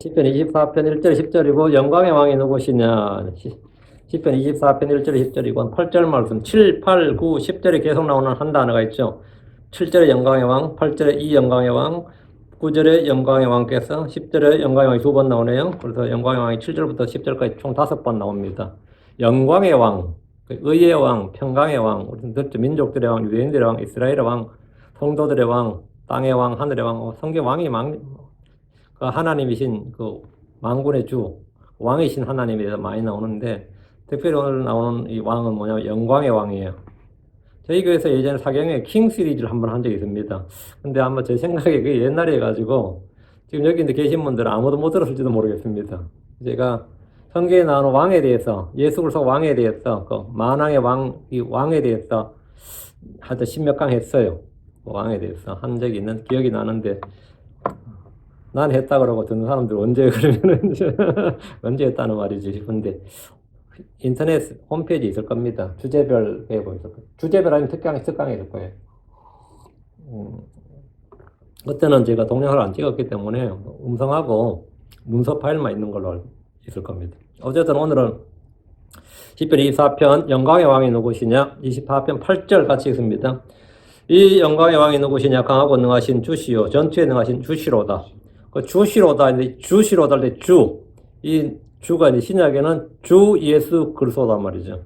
시편 24편 1절 10절이고 영광의 왕이 누구시냐. 시편 24편 1절 10절이고 8절 말씀 7, 8, 9, 10절에 계속 나오는 한 단어가 있죠. 7절에 영광의 왕, 8절에 이 영광의 왕, 9절에 영광의 왕께서, 10절에 영광의 왕이 두 번 나오네요. 그래서 영광의 왕이 7절부터 10절까지 총 5번 나옵니다. 영광의 왕, 의의 왕, 평강의 왕, 민족들의 왕, 유대인들의 왕, 이스라엘의 왕, 성도들의 왕, 땅의 왕, 하늘의 왕, 성경 왕이 그 하나님이신 그 만군의 주, 왕이신 하나님에 대해서 많이 나오는데, 특별히 오늘 나오는 이 왕은 뭐냐면 영광의 왕이에요. 저희 교회에서 예전에 사경에 킹 시리즈를 한번 한 적이 있습니다. 근데 아마 제 생각에 그게 옛날에 해가지고, 지금 여기 계신 분들은 아무도 못 들었을지도 모르겠습니다. 제가 성경에 나오는 왕에 대해서, 예수 그리스도 왕에 대해서, 그 만왕의 왕, 이 왕에 대해서 하여튼 십몇 강 했어요. 그 왕에 대해서 한 적이 있는 기억이 나는데, 난 했다 그러고 듣는 사람들 언제 그러면은 언제 했다는 말이지 싶은데, 인터넷 홈페이지 있을 겁니다. 주제별 해보 있을 거예요. 주제별 아니면 특강이 있을 거예요. 그때는 제가 동영상을 안 찍었기 때문에 음성하고 문서 파일만 있는 걸로 있을 겁니다. 어쨌든 오늘은 시편 24편 영광의 왕이 누구시냐, 24편 8절 같이 읽습니다. 이 영광의 왕이 누구시냐, 강하고 능하신 주시요 전투에 능하신 주시로다. 그 주시로다, 주시로다 할 때 이 주가 이제 신약에는 주 예수 그리스도단 말이죠.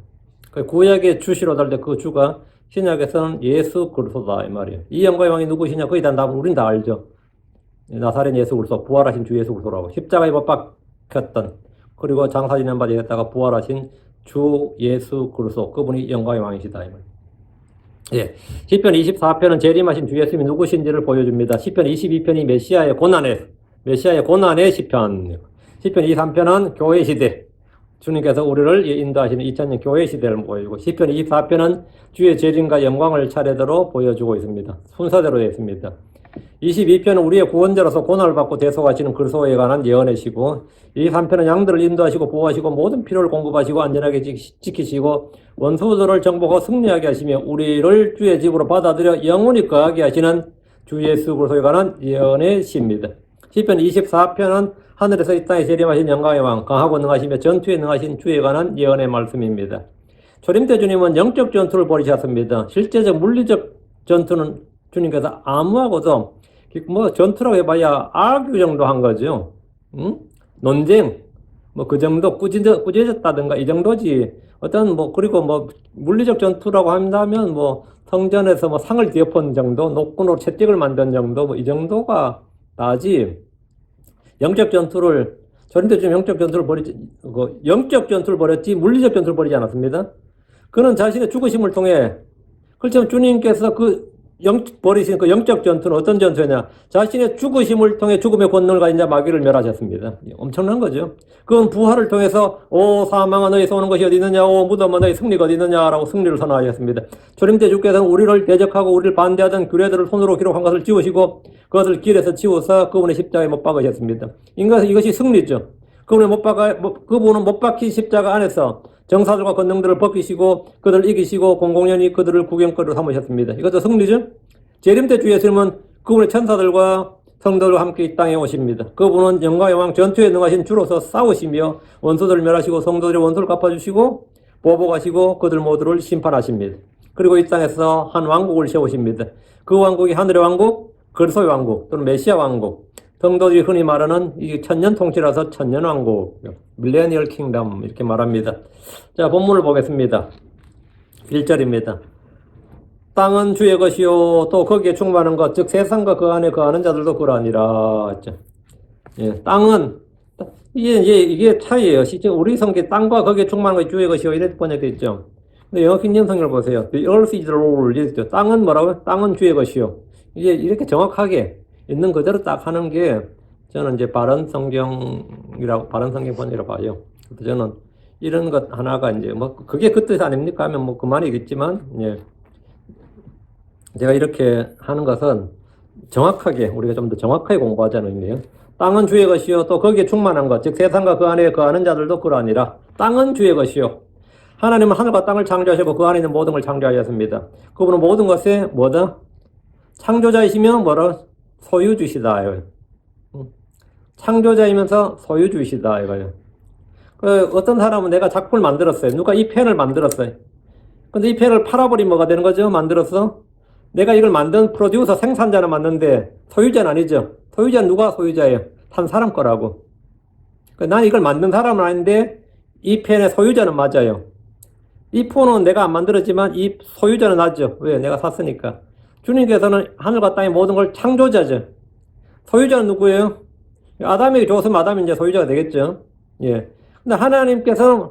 그 구약의 주시로다 할 때 그 주가 신약에서는 예수 그리스도다 이 말이에요. 이 영광의 왕이 누구시냐, 거의 다 우린 다 알죠. 나사렛 예수 그리스도, 부활하신 주 예수 그리스도라고. 십자가에 못 박혔던, 그리고 장사 지낸 바 되었다가 부활하신 주 예수 그리스도, 그분이 영광의 왕이시다 이 말이에요. 예. 시편 24편은 재림하신 주 예수님이 누구신지를 보여줍니다. 시편 22편이 메시아의 고난의 시편. 시편 23편은 교회 시대. 주님께서 우리를 인도하시는 2000년 교회 시대를 보여주고, 시편 24편은 주의 재림과 영광을 차례대로 보여주고 있습니다. 순서대로 되어 있습니다. 22편은 우리의 구원자로서 고난을 받고 대속하시는 그리스도에 관한 예언이시고, 23편은 양들을 인도하시고 보호하시고 모든 필요를 공급하시고 안전하게 지키시고 원수들을 정복하고 승리하게 하시며 우리를 주의 집으로 받아들여 영원히 거하게 하시는 주 예수 그리스도에 관한 예언의 시입니다. 시편 24편은 하늘에서 이 땅에 재림하신 영광의 왕, 강하고 능하시며 전투에 능하신 주에 관한 예언의 말씀입니다. 초림 때 주님은 영적 전투를 벌이셨습니다. 실제적 물리적 전투는 주님께서 아무하고도 전투라고 해봐야 아규 정도 한 거죠. 논쟁, 그 정도 꾸짖었다든가 이 정도지. 그리고 물리적 전투라고 한다면 성전에서 상을 뒤엎은 정도, 녹군으로 채찍을 만든 정도, 이 정도가 나지. 영적 전투를, 초림 때 주님 영적 전투를 벌였지 물리적 전투를 벌이지 않았습니다. 그는 자신의 죽으심을 통해, 그렇지만 주님께서 버리신 그 영적 전투는 어떤 전투냐? 자신의 죽으심을 통해 죽음의 권능을 가진 자 마귀를 멸하셨습니다. 엄청난 거죠. 그건 부활을 통해서 오 사망아 너희에서 오는 것이 어디 있느냐, 오 무덤아 너희 승리가 어디 있느냐라고 승리를 선언하셨습니다. 초림 때 주께서는 우리를 대적하고 우리를 반대하던 규례들을 손으로 기록한 것을 지우시고 그것을 길에서 지우사 그분의 십자가에 못 박으셨습니다. 이것이 승리죠. 그분은 못 박힌 십자가 안에서 정사들과 권능들을 벗기시고 그들을 이기시고 공공연히 그들을 구경거리로 삼으셨습니다. 이것도 승리죠. 재림 때 주 예수님은 그분의 천사들과 성도들과 함께 이 땅에 오십니다. 그분은 영광의 왕, 전투에 능하신 주로서 싸우시며 원수들을 멸하시고 성도들의 원수를 갚아주시고 보복하시고 그들 모두를 심판하십니다. 그리고 이 땅에서 한 왕국을 세우십니다. 그 왕국이 하늘의 왕국, 그리스도의 왕국 또는 메시아 왕국, 성도들이 흔히 말하는 이 천년 통치라서 천년 왕국, 밀레니얼 킹덤 이렇게 말합니다. 자, 본문을 보겠습니다. 1절입니다. 땅은 주의 것이요 또 거기에 충만한 것, 즉 세상과 그 안에 거하는 자들도 그러하니라. 예, 땅은 이게 차이예요. 실제 우리 성경 땅과 거기에 충만한 것이 주의 것이요 이렇게 번역되어 있죠. 근데 영어 킹덤 성경을 보세요. The earth is the Lord. 이렇게 땅은 뭐라고요? 땅은 주의 것이요. 이게 이렇게 정확하게 있는 그대로 딱 하는 게 저는 이제 바른 성경 번역이라고 봐요. 그래서 저는 이런 것 하나가 이제 그게 그 뜻 아닙니까 하면 그만이겠지만, 예. 제가 이렇게 하는 것은 정확하게, 우리가 좀 더 정확하게 공부하자는 의미예요. 땅은 주의 것이요 또 거기에 충만한 것, 즉 세상과 그 안에 거하는 자들도 그러하니라. 땅은 주의 것이요. 하나님은 하늘과 땅을 창조하시고 그 안에 있는 모든 걸 창조하셨습니다. 그분은 모든 것에 창조자이시며 소유주시다. 창조자이면서 소유주이시다 이거예요. 어떤 사람은 내가 작품을 만들었어요. 누가 이 펜을 만들었어요. 근데 이 펜을 팔아버리면 뭐가 되는 거죠? 만들어서 내가 이걸 만든 프로듀서 생산자는 맞는데 소유자는 아니죠. 소유자는 누가 소유자예요? 한 사람 거라고. 난 이걸 만든 사람은 아닌데 이 펜의 소유자는 맞아요. 이 폰은 내가 안 만들었지만 이 소유자는 나죠. 왜? 내가 샀으니까. 주님께서는 하늘과 땅의 모든 걸 창조자죠. 소유자는 누구예요? 아담에게 줬으면 아담이 이제 소유자가 되겠죠. 예. 근데 하나님께서는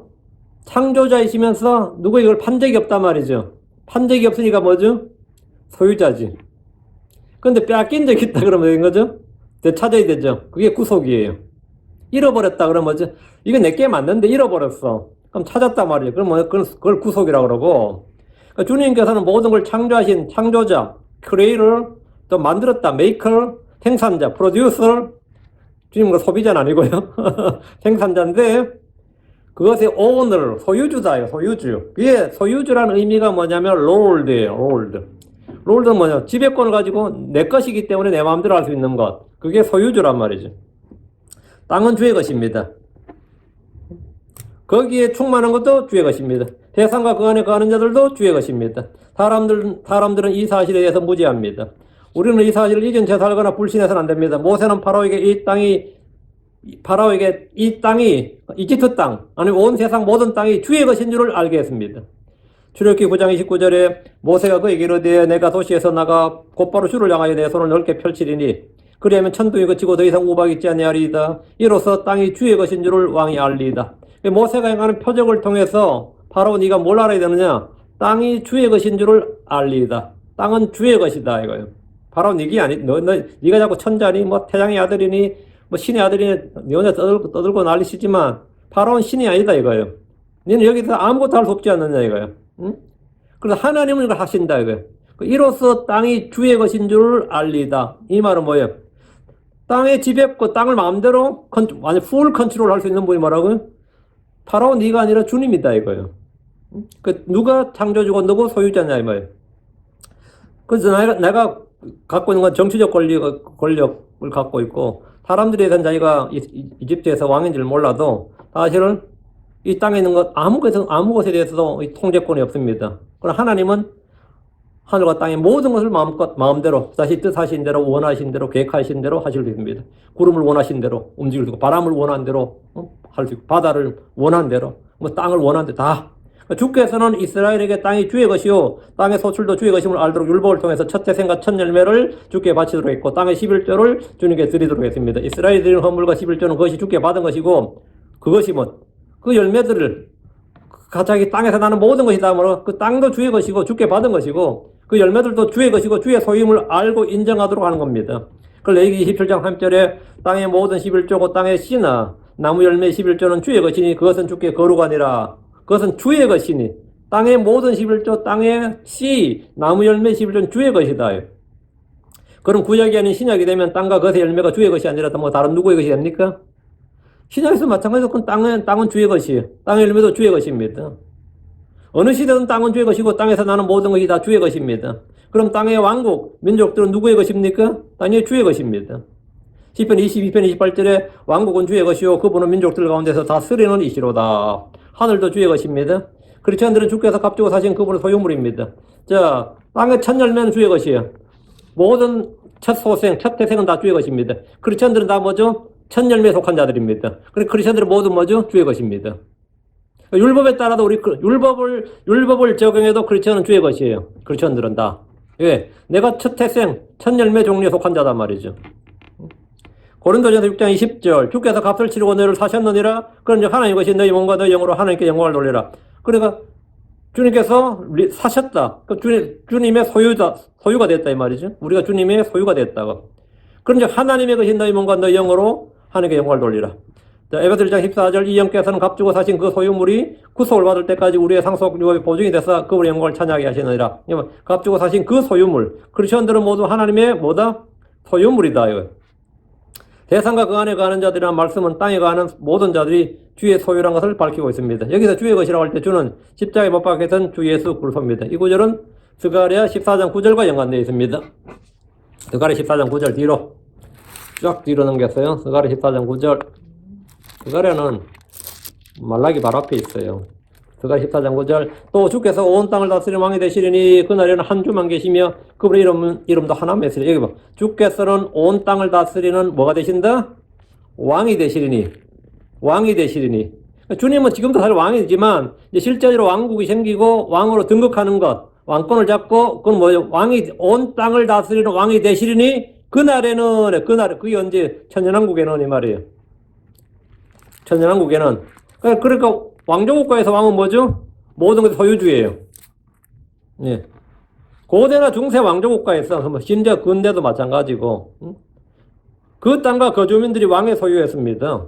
창조자이시면서 누구 이걸 판 적이 없단 말이죠. 판 적이 없으니까 뭐죠? 소유자지. 근데 빼앗긴 적이 있다 그러면 된 거죠? 되찾아야 되죠. 그게 구속이에요. 잃어버렸다 그러면 뭐죠? 이거 내게 맞는데 잃어버렸어. 그럼 찾았단 말이에요. 그럼 뭐 그걸 구속이라고 그러고. 그러니까 주님께서는 모든 걸 창조하신 창조자, 크리에이터, 또 만들었다, 메이커, 생산자, 프로듀서. 주님은 소비자는 아니고요. 생산자인데 그것의 오너, 소유주다예요. 소유주. 그게 소유주라는 의미가 뭐냐면 롤드예요. 롤드. 롤드는 뭐냐? 지배권을 가지고 내 것이기 때문에 내 마음대로 할 수 있는 것. 그게 소유주란 말이죠. 땅은 주의 것입니다. 거기에 충만한 것도 주의 것입니다. 세상과 그 안에 거하는 자들도 주의 것입니다. 사람들은 이 사실에 대해서 무지합니다. 우리는 이 사실을 잊은 채 살거나 불신해서는 안 됩니다. 모세는 파라오에게 이 땅이 이집트 땅, 아니면 온 세상 모든 땅이 주의 것인 줄을 알게 했습니다. 출애굽기 9장 29절에 모세가 그에게 이르되 내가 도시에서 나가 곧바로 주를 향하여 내 손을 넓게 펼치리니 그리하면 천둥이 그치고 더 이상 우박이 있지 아니하리이다. 이로써 땅이 주의 것인 줄을 왕이 알리이다. 모세가 행하는 표적을 통해서 바로 네가 뭘 알아야 되느냐? 땅이 주의 것인 줄을 알리이다. 땅은 주의 것이다 이거예요. 바로 네가 자꾸 천자니 뭐 태양의 아들이니 뭐 신의 아들이니 너네 떠들고 난리시지만 바로는 신이 아니다 이거예요. 너는 여기서 아무것도 할 수 없지 않느냐 이거예요. 응? 그래서 하나님은 이걸 하신다 이거예요. 이로써 땅이 주의 것인 줄을 알리다. 이 말은 뭐예요? 땅의 지배권, 땅을 마음대로 완전 풀 컨트롤 할 수 있는 분이 뭐라고요? 바로 네가 아니라 주님이다 이거예요. 누가 창조주고 누구 소유자냐 이 말이에요. 그래서 내가 갖고 있는 건 정치적 권력을 갖고 있고 사람들에 대한 자기가 이집트에서 왕인 줄 몰라도 사실은 이 땅에 있는 것 아무 것에 대해서도 통제권이 없습니다. 그러나 하나님은 하늘과 땅의 모든 것을 마음대로 자신 뜻하신 대로 원하신 대로 계획하신 대로 하실 수 있습니다. 구름을 원하신 대로 움직일 수 있고 바람을 원하는 대로 할 수 있고 바다를 원하는 대로 뭐 땅을 원하는 대로 다. 주께서는 이스라엘에게 땅이 주의 것이요 땅의 소출도 주의 것임을 알도록 율법을 통해서 첫 태생과 첫 열매를 주께 바치도록 했고 땅의 11조를 주님께 드리도록 했습니다. 이스라엘이 드린 헌물과 11조는 그것이 주께 받은 것이고 그것이 그 열매들을 자기 땅에서 나는 모든 것이 다 그 땅도 주의 것이고 주께 받은 것이고 그 열매들도 주의 것이고 주의 소유임을 알고 인정하도록 하는 겁니다. 그걸 레위기 27장 3절에 땅의 모든 11조고 땅의 씨나 나무 열매 11조는 주의 것이니 그것은 주께 거룩하니라. 그것은 주의 것이니 땅의 모든 11조 땅의 씨 나무 열매 11조는 주의 것이다. 그럼 구약이 아닌 신약이 되면 땅과 그것의 열매가 주의 것이 아니라 뭐 다른 누구의 것이 됩니까? 신약에서 마찬가지로 그 땅은 주의 것이에요. 땅의 열매도 주의 것입니다. 어느 시대든 땅은 주의 것이고 땅에서 나는 모든 것이 다 주의 것입니다. 그럼 땅의 왕국, 민족들은 누구의 것입니까? 땅의 주의 것입니다. 시편 22편 28절에 왕국은 주의 것이요 그분은 민족들 가운데서 다스리는 이시로다. 하늘도 주의 것입니다. 크리스천들은 주께서 값주고 사신 그분의 소유물입니다. 자, 땅의 첫 열매는 주의 것이에요. 모든 첫 소생, 첫 태생은 다 주의 것입니다. 크리스천들은 다 뭐죠? 첫 열매에 속한 자들입니다. 그러니까 크리스천들은 모두 뭐죠? 주의 것입니다. 율법에 따라도 율법을 적용해도 크리스천은 주의 것이에요. 크리스천들은 다. 왜? 내가 첫 태생, 첫 열매 종류에 속한 자단 말이죠. 고린도전서 6장 20절 주께서 값을 치르고 너희를 사셨느니라. 그런즉 하나님 것이 너희 몸과 너희 영으로 하나님께 영광을 돌리라. 그러니까 주님께서 사셨다. 주님의 소유가 됐다 이 말이죠. 우리가 주님의 소유가 됐다고. 그런즉 하나님의 것이 너희 몸과 너희 영으로 하나님께 영광을 돌리라. 에베소 1장 14절 이 영께서는 값주고 사신 그 소유물이 구속을 받을 때까지 우리의 상속 유업이 보증이 돼서 그분의 영광을 찬양하게 하시느니라. 값주고 사신 그 소유물. 크리스천들은 모두 하나님의 소유물이다. 이거. 세상과 그 안에 가는 자들이라는 말씀은 땅에 가는 모든 자들이 주의 소유라는 것을 밝히고 있습니다. 여기서 주의 것이라고 할 때 주는 십자가에 못 박혔던 주 예수 그리스도입니다. 이 구절은 스가랴 14장 9절과 연관되어 있습니다. 스가랴 14장 9절 뒤로 쫙 뒤로 넘겼어요. 스가랴 14장 9절. 스가랴는 말라기 바로 앞에 있어요. 스가랴 14장 9절. 또 주께서 온 땅을 다스리는 왕이 되시리니 그날에는 한 주만 계시며 그분의 이름도 하나만 있으리. 여기 봐. 주께서는 온 땅을 다스리는 뭐가 되신다? 왕이 되시리니. 왕이 되시리니. 주님은 지금도 사실 왕이지만 이제 실제로 왕국이 생기고 왕으로 등극하는 것, 왕권을 잡고 그건 뭐예요? 왕이 온 땅을 다스리는 왕이 되시리니 그날에는 그게 언제 천년왕국에는 이 말이에요. 천년왕국에는 그러니까 왕조국가에서 왕은 뭐죠? 모든 것이 소유주예요. 예. 고대나 중세 왕조국가에서 심지어 근대도 마찬가지고 그 땅과 거주민들이 왕의 소유였습니다.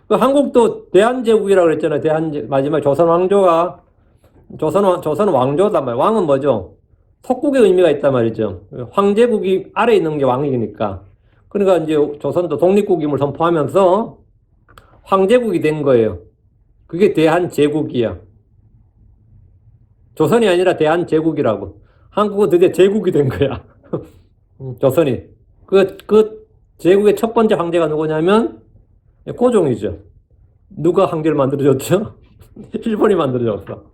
그 한국도 대한제국이라고 그랬잖아요. 마지막 조선 왕조가 조선 왕조단 말이에요. 왕은 뭐죠? 속국의 의미가 있단 말이죠. 황제국이 아래에 있는 게 왕이니까. 그러니까 이제 조선도 독립국임을 선포하면서 황제국이 된 거예요. 그게 대한제국이야. 조선이 아니라 대한제국이라고. 한국은 드디어 제국이 된 거야. 조선이. 그 제국의 첫 번째 황제가 누구냐면 고종이죠. 누가 황제를 만들어줬죠? 일본이 만들어줬어.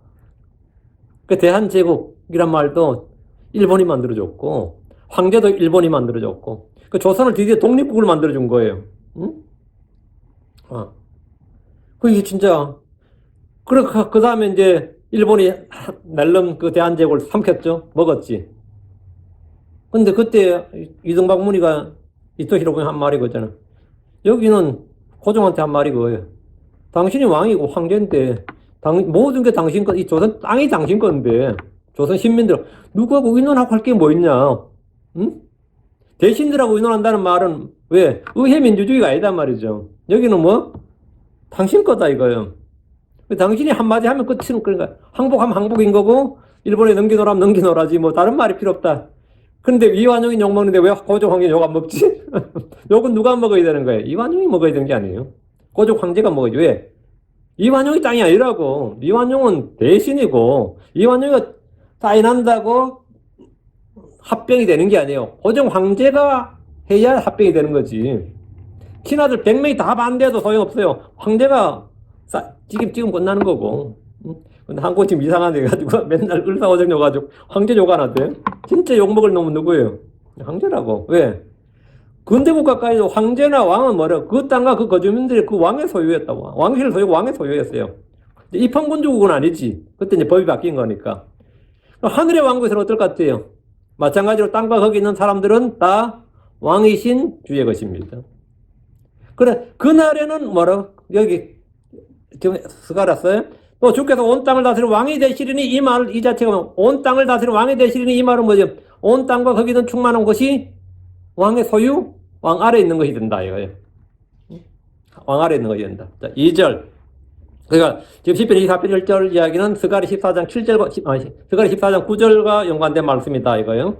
그 대한제국이란 말도 일본이 만들어줬고 황제도 일본이 만들어줬고 그 조선을 드디어 독립국을 만들어준 거예요. 응? 그게 진짜 그 다음에 이제 일본이 날름 그 대한제국을 삼켰죠. 먹었지. 근데 그때 이등박 문의가 이토 히로부미 한 말이 그거잖아. 여기는 고종한테 한 말이 그거예요. 당신이 왕이고 황제인데 모든 게 당신 거, 이 조선 땅이 당신 건데 조선 시민들 누구하고 의논하고 할 게 뭐 있냐? 응? 대신들하고 의논한다는 말은 왜? 의회 민주주의가 아니단 말이죠. 여기는 뭐 당신 거다 이거예요. 당신이 한마디 하면 끝이는 그러니까 항복하면 항복인 거고 일본에 넘기노라면 넘기노라지 뭐 다른 말이 필요 없다. 그런데 이완용이 욕 먹는데 왜 고종 황제 욕 안 먹지? 욕은 누가 먹어야 되는 거예요? 이완용이 먹어야 되는 게 아니에요. 고종 황제가 먹어야지. 왜? 이완용이 땅이 아니라고. 이완용은 대신이고 이완용이 사인한다고 합병이 되는 게 아니에요. 고종 황제가 해야 합병이 되는 거지. 친아들 100명이 다 반대해도 소용없어요. 황제가 지금 끝나는 거고. 근데 한국 지금 이상한 데 가지고 맨날 을사오정 욕가지고 황제 욕 안 하대. 진짜 욕먹을 놈은 누구예요? 황제라고. 왜? 근대국가까지도 황제나 왕은 뭐래? 그 땅과 그 거주민들이 그 왕의 소유였다고. 왕실을 소유고 왕의 소유였어요. 입헌군주국은 아니지. 그때 이제 법이 바뀐 거니까. 하늘의 왕국에서는 어떨 것 같아요? 마찬가지로 땅과 거기 있는 사람들은 다 왕이신 주의 것입니다. 그래, 그날에는 뭐라? 여기, 지금 스가랴 써요? 또 주께서 온 땅을 다스리는 왕이 되시리니 이 말, 이 자체가 온 땅을 다스리는 왕이 되시리니 이 말은 뭐죠? 온 땅과 거기 있는 충만한 것이 왕의 소유? 왕 아래 있는 것이 된다, 이거예요. 왕 아래 있는 것이 된다. 자, 2절. 그러니까 지금 시편 24편 1절 이야기는 스가랴 14장 7절, 스가랴 14장 9절과 연관된 말씀이다, 이거예요.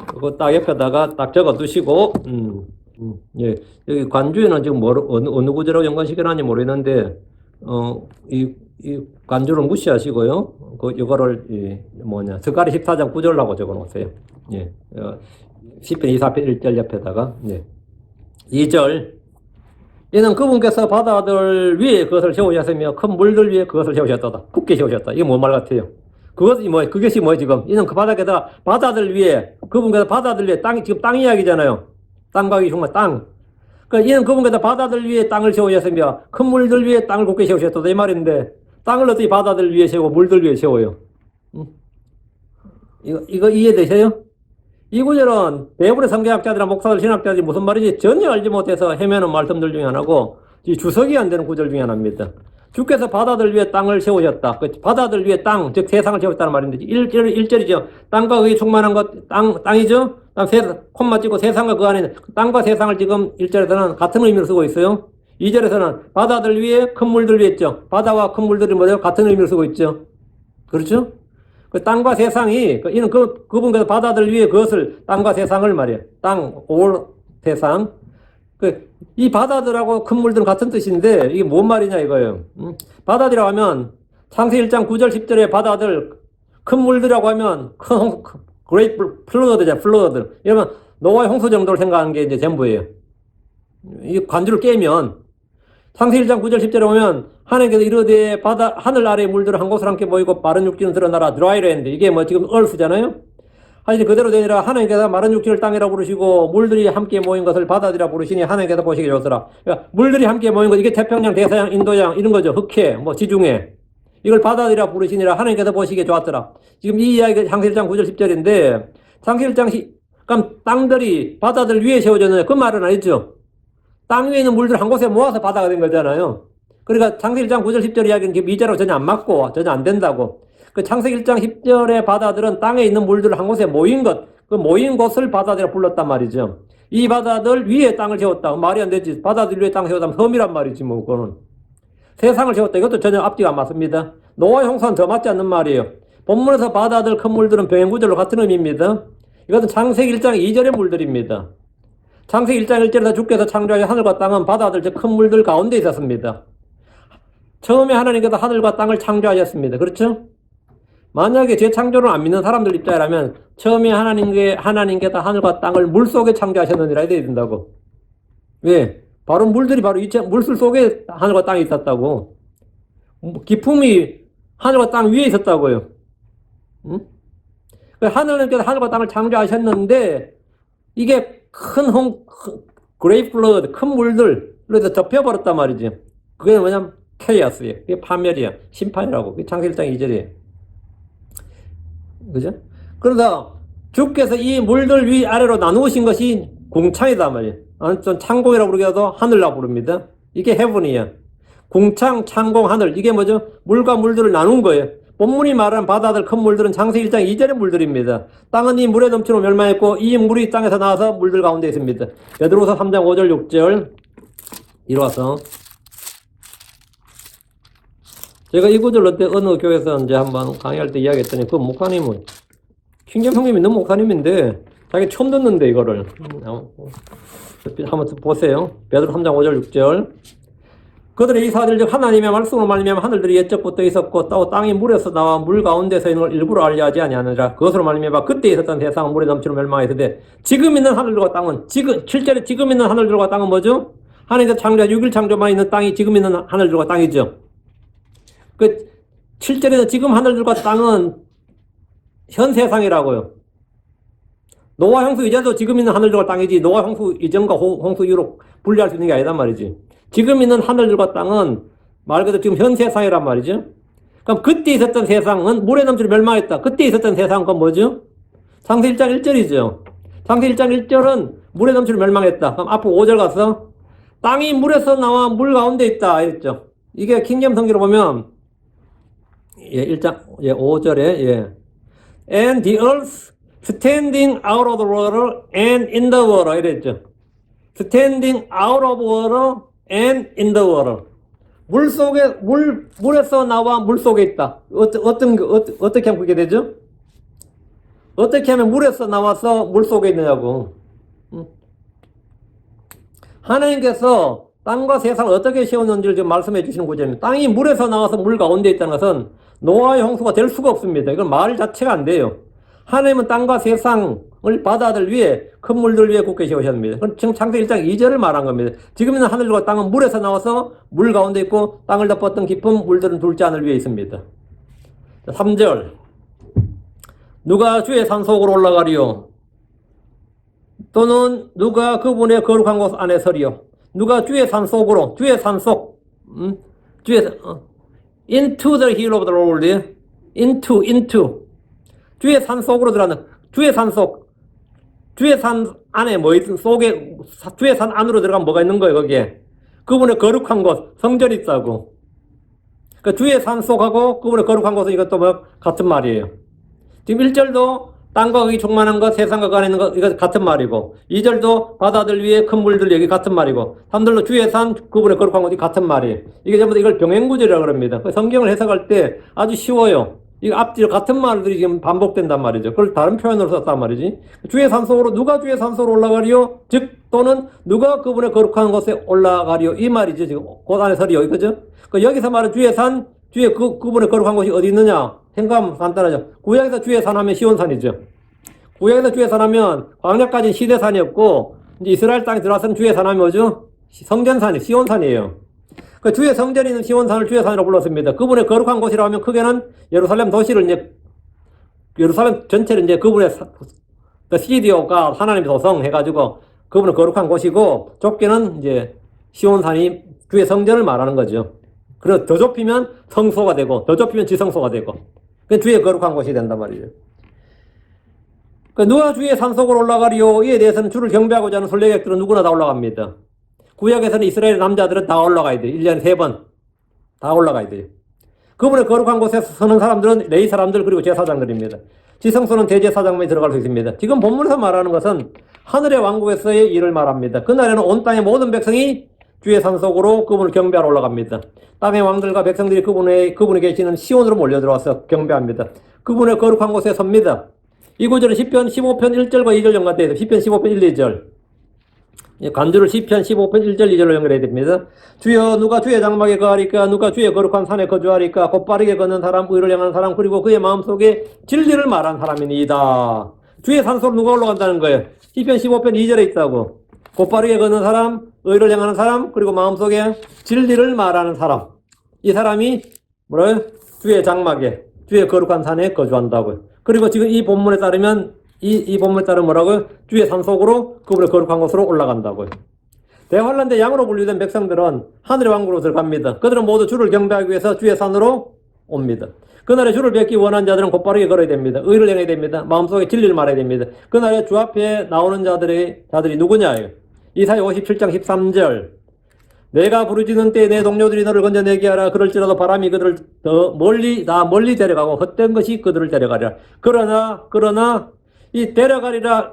그거 딱 옆에다가 딱 적어 두시고, 예. 여기 관주에는 지금 어느 구절하고 연관시켜놨는지 모르겠는데, 이 관주를 무시하시고요. 이거를, 스가랴 14장 9절라고 적어 놓으세요. 예. 시편 24편 1절 옆에다가, 예. 2절. 이는 그분께서 바다들 위에 그것을 세우셨으며 큰 물들 위에 그것을 세우셨다. 굳게 세우셨다. 이게 뭔 말 같아요? 그것이 뭐 지금? 이는 그 바닥에다 바다들 위에, 그분께서 바다들 위에 지금 땅 이야기잖아요. 땅과 정말 땅. 그러니까 이는 그분께서 바다들 위에 땅을 세우셨으며 큰 물들 위에 땅을 굳게 세우셨다. 이 말인데, 땅을 어떻게 바다들 위에 세우고 물들 위에 세워요? 이거 이해되세요? 이 구절은 대부분의 성경학자들이나 목사들, 신학자들이 무슨 말인지 전혀 알지 못해서 헤매는 말씀들 중에 하나고 주석이 안 되는 구절 중에 하나입니다. 주께서 바다들 위에 땅을 세우셨다. 바다들 위에 땅, 즉 세상을 세우셨다는 말인데 1절이죠. 땅과 그의 충만한 것, 땅이죠. 콤마 찍고 세상과 그 안에 땅과 세상을 지금 1절에서는 같은 의미로 쓰고 있어요. 2절에서는 바다들 위에 큰 물들 위에 있죠. 바다와 큰 물들이 뭐예요? 같은 의미로 쓰고 있죠. 그렇죠? 그 땅과 세상이, 이는 그분께서 바다들 위에 그것을, 땅과 세상을 말이에요. 땅, 올, 세상. 이 바다들하고 큰 물들은 같은 뜻인데, 이게 뭔 말이냐 이거예요. 바다들이라고 하면, 창세 1장 9절 10절에 바다들, 큰 물들이라고 하면, 그레이트 플러드잖아, 플러드. 이러면 노화의 홍수 정도를 생각하는 게 이제 전부예요. 이 관주를 깨면 창세기 1장 9절 10절에 보면 하나님께서 이르되 바다 하늘 아래의 물들은 한 곳으로 함께 모이고 마른 육지는 드러나라 드라이랜드. 이게 뭐 지금 얼스잖아요. 하여튼 그대로 되니라. 하나님께서 마른 육지를 땅이라 부르시고 물들이 함께 모인 것을 바다들이라 부르시니 하나님께서 보시기 좋으라. 그러니까 물들이 함께 모인 것, 이게 태평양, 대서양, 인도양 이런 거죠. 흑해, 뭐 지중해. 이걸 바다들이라 부르시니라. 하나님께서 보시기에 좋았더라. 지금 이 이야기가 창세기 1장 9절 10절인데 창세기 1장 그럼 땅들이 바다들 위에 세워졌느냐? 그 말은 아니죠. 땅 위에 있는 물들 한 곳에 모아서 바다가 된 거잖아요. 그러니까 창세기 1장 9절 10절 이야기는 미제로 전혀 안 맞고 전혀 안 된다고. 그 창세기 1장 10절의 바다들은 땅에 있는 물들 한 곳에 모인 것, 그 모인 곳을 바다들이라 불렀단 말이죠. 이 바다들 위에 땅을 세웠다. 말이 안 되지. 바다들 위에 땅을 세웠다면 섬이란 말이지 뭐 그거는. 세상을 세웠다. 이것도 전혀 앞뒤가 안 맞습니다. 노아의 홍수는 더 맞지 않는 말이에요. 본문에서 바다들 큰 물들은 병행구절로 같은 의미입니다. 이것은 창세기 1장 2절의 물들입니다. 창세기 1장 1절에서 주께서 창조하신 하늘과 땅은 바다들, 즉 큰 물들 가운데 있었습니다. 처음에 하나님께서 하늘과 땅을 창조하셨습니다. 그렇죠? 만약에 재창조를 안 믿는 사람들 입장이라면 처음에 하나님께서 하늘과 땅을 물속에 창조하셨느니라 해야 된다고. 왜? 바로 물들이 바로 물술 속에 하늘과 땅이 있었다고. 기품이 하늘과 땅 위에 있었다고요. 응? 하나님께서 하늘과 땅을 창조하셨는데 이게 그레이트 플러드, 큰 물들, 그래서 덮여버렸단 말이지. 그게 뭐냐면 케이아스예요. 그게 파멸이야. 심판이라고. 그게 창세기 1장 2절이에요. 그죠? 그러다 주께서 이 물들 위아래로 나누신 것이 궁창이다 말이에요. 좀 창공이라고 부르기도 하늘이라고 부릅니다. 이게 헤븐이야. 궁창, 창공, 하늘. 이게 뭐죠? 물과 물들을 나눈 거예요. 본문이 말하는 바다들 큰 물들은 창세기 1장 2절의 물들입니다. 땅은 이 물에 넘치로 멸망했고 이 물이 땅에서 나와서 물들 가운데 있습니다. 베드로서 3장 5절 6절 이로와서 제가 이 구절 어느 교회에서 이제 한번 강의할 때 이야기했더니 그 목사님은 킹잼 형님 믿는 목사님인데 자기 처음 듣는데 이거를 한번 보세요. 베드로 3장 5절 6절 그들의 이사들 즉 하나님의 말씀으로 말미암아 하늘들이 옛적부터 있었고 또 땅이 물에서 나와 물 가운데서 있는 걸 일부러 알려하지 아니하느니라. 그것으로 말미암아 그때 있었던 세상은 물에 넘치로 멸망했으되 지금 있는 하늘들과 땅은 실제로 지금 있는 하늘들과 땅은 뭐죠? 하나님께서 창조한 6일 창조만 있는 땅이 지금 있는 하늘들과 땅이죠. 그 7절에서 지금 하늘들과 땅은 현 세상이라고요. 노아 홍수 이전도 지금 있는 하늘들과 땅이지 노아 홍수 이전과 홍수 이후로 분리할 수 있는 게 아니단 말이지. 지금 있는 하늘들과 땅은 말 그대로 지금 현 세상이란 말이죠. 그럼 그때 있었던 세상은 물에 넘치로 멸망했다. 그때 있었던 세상은 그건 뭐죠? 창세기 1장 1절이죠. 창세기 1장 1절은 물에 넘치로 멸망했다. 그럼 앞으로 5절 가서 땅이 물에서 나와 물 가운데 있다. 이랬죠. 이게 킹잼 성경으로 보면 1장 5절에 And the earth standing out of the water and in the water 이랬죠. Standing out of water and in the water. 물 속에 물에서 나와 물 속에 있다. 어떻게 하면 그게 되죠? 어떻게 하면 물에서 나와서 물 속에 있느냐고. 하나님께서 땅과 세상을 어떻게 세웠는지를 지금 말씀해 주시는 구절입니다. 땅이 물에서 나와서 물 가운데 있다는 것은 노아의 홍수가 될 수가 없습니다. 이건 말 자체가 안 돼요. 하나님은 땅과 세상을 바다들 위에 큰 물들 위에 굳게 세우셨습니다. 그럼 지금 창세기 1장 2절을 말한 겁니다. 지금 있는 하늘과 땅은 물에서 나와서 물 가운데 있고 땅을 덮었던 깊은 물들은 둘째 하늘 위에 있습니다. 3절 누가 주의 산속으로 올라가리요 또는 누가 그분의 거룩한 곳 안에 서리요 누가 주의 산속으로 주의 산속 into the hill of the Lord into 주의 산 속으로 들어가는 주의 산속 주의 산 안에 뭐 있든 속에 주의 산 안으로 들어가면 뭐가 있는 거예요 거기에 그분의 거룩한 곳 성전이 있다고. 그러니까 주의 산 속하고 그분의 거룩한 곳은 이것도 뭐 같은 말이에요. 지금 1절도 땅과 거기 충만한 것 세상과 그 안에 있는 것 이거 같은 말이고 2절도 바다들 위에 큰 물들 여기 같은 말이고 3절도 주의 산 그분의 거룩한 곳이 같은 말이에요. 이게 전부 다 이걸 병행구절이라고 합니다. 성경을 해석할 때 아주 쉬워요. 이거 앞뒤로 같은 말들이 지금 반복된단 말이죠. 그걸 다른 표현으로 썼단 말이지. 주의 산속으로 누가 주의 산속으로 올라가리요? 즉 또는 누가 그분의 거룩한 곳에 올라가리요? 이 말이죠. 지금 곳 안에 서리요. 이거죠. 여기서 말하는 주의 산, 주의 그분의 거룩한 곳이 어디 있느냐? 생각하면 간단하죠. 구약에서 주의 산 하면 시온산이죠. 구약에서 주의 산하면 광야까지 시대산이었고, 이제 이스라엘 땅에 들어와서는 주의 산하면 뭐죠? 성전산이, 시온산이에요. 그 주의 성전이 있는 시온산을 주의 산이라고 불렀습니다. 그분의 거룩한 곳이라고 하면 크게는 예루살렘 도시를 이제, 예루살렘 전체를 이제 그분의 The City of God, 하나님의 도성 해가지고 그분의 거룩한 곳이고, 좁게는 이제 시온산이 주의 성전을 말하는 거죠. 그래서 더 좁히면 성소가 되고, 더 좁히면 지성소가 되고, 그 주의 거룩한 곳이 된단 말이에요. 누가 주의 산속으로 올라가리요? 이에 대해서는 주를 경배하고자 하는 순례객들은 누구나 다 올라갑니다. 구약에서는 이스라엘 남자들은 다 올라가야 돼요. 1년에 3번 다 올라가야 돼요. 그분의 거룩한 곳에서 서는 사람들은 레위 사람들 그리고 제사장들입니다. 지성소는 대제사장만이 들어갈 수 있습니다. 지금 본문에서 말하는 것은 하늘의 왕국에서의 일을 말합니다. 그날에는 온 땅의 모든 백성이 주의 산속으로 그분을 경배하러 올라갑니다. 땅의 왕들과 백성들이 그분이 계시는 시온으로 몰려들어와서 경배합니다. 그분의 거룩한 곳에 섭니다. 이 구절은 시편 15편 1절과 2절 연관되어 있습니다. 시편 15편 1, 2절. 간주를 시편 15편 1절 2절로 연결해야 됩니다. 주여 누가 주의 장막에 거하리까? 누가 주의 거룩한 산에 거주하리까? 곧바르게 걷는 사람, 의를 향하는 사람, 그리고 그의 마음속에 진리를 말한 사람이니이다. 주의 산소로 누가 올라간다는 거예요? 시편 15편 2절에 있다고. 곧바르게 걷는 사람, 의를 향하는 사람, 그리고 마음속에 진리를 말하는 사람. 이 사람이 뭐래요? 주의 장막에, 주의 거룩한 산에 거주한다고요. 그리고 지금 이 본문에 따르면 이 본문에 따르면 뭐라고요? 주의 산속으로 그분의 거룩한 곳으로 올라간다고요. 대환란 때 양으로 분류된 백성들은 하늘의 왕국으로 들어갑니다. 그들은 모두 주를 경배하기 위해서 주의 산으로 옵니다. 그날에 주를 뵙기 원하는 자들은 곧바르게 걸어야 됩니다. 의를 행해야 됩니다. 마음속에 진리를 말해야 됩니다. 그날에 주 앞에 나오는 자들이 누구냐? 이사야 57장 13절. 내가 부르짖는 때에 내 동료들이 너를 건져내게 하라. 그럴지라도 바람이 그들을 더 멀리 데려가고 헛된 것이 그들을 데려가리라. 그러나 이 데려가리라,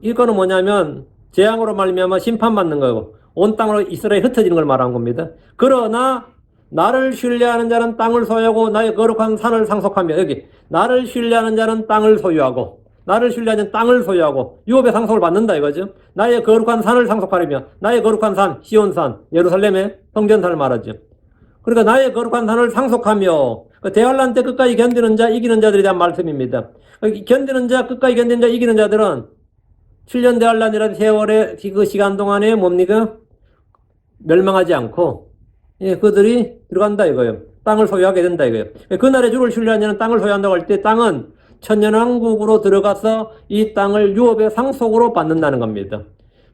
이거는 뭐냐면 재앙으로 말미암아 심판받는 거고 온 땅으로 이스라엘이 흩어지는 걸 말하는 겁니다. 그러나 나를 신뢰하는 자는 땅을 소유하고 나의 거룩한 산을 상속하며, 여기 나를 신뢰하는 자는 땅을 소유하고, 나를 신뢰하는 땅을 소유하고 유업의 상속을 받는다 이거죠. 나의 거룩한 산을 상속하려며, 나의 거룩한 산, 시온산, 예루살렘의 성전산을 말하죠. 그러니까 나의 거룩한 산을 상속하며, 대환란 때 끝까지 견디는 자, 이기는 자들에 대한 말씀입니다. 견디는 자, 끝까지 견디는 자, 이기는 자들은 7년 대환란이라는 세월의 그 시간 동안에 뭡니까? 멸망하지 않고, 예, 그들이 들어간다 이거예요. 땅을 소유하게 된다 이거예요. 그날에 주를 신뢰하는 자는 땅을 소유한다고 할 때 땅은 천년왕국으로 들어가서 이 땅을 유업의 상속으로 받는다는 겁니다.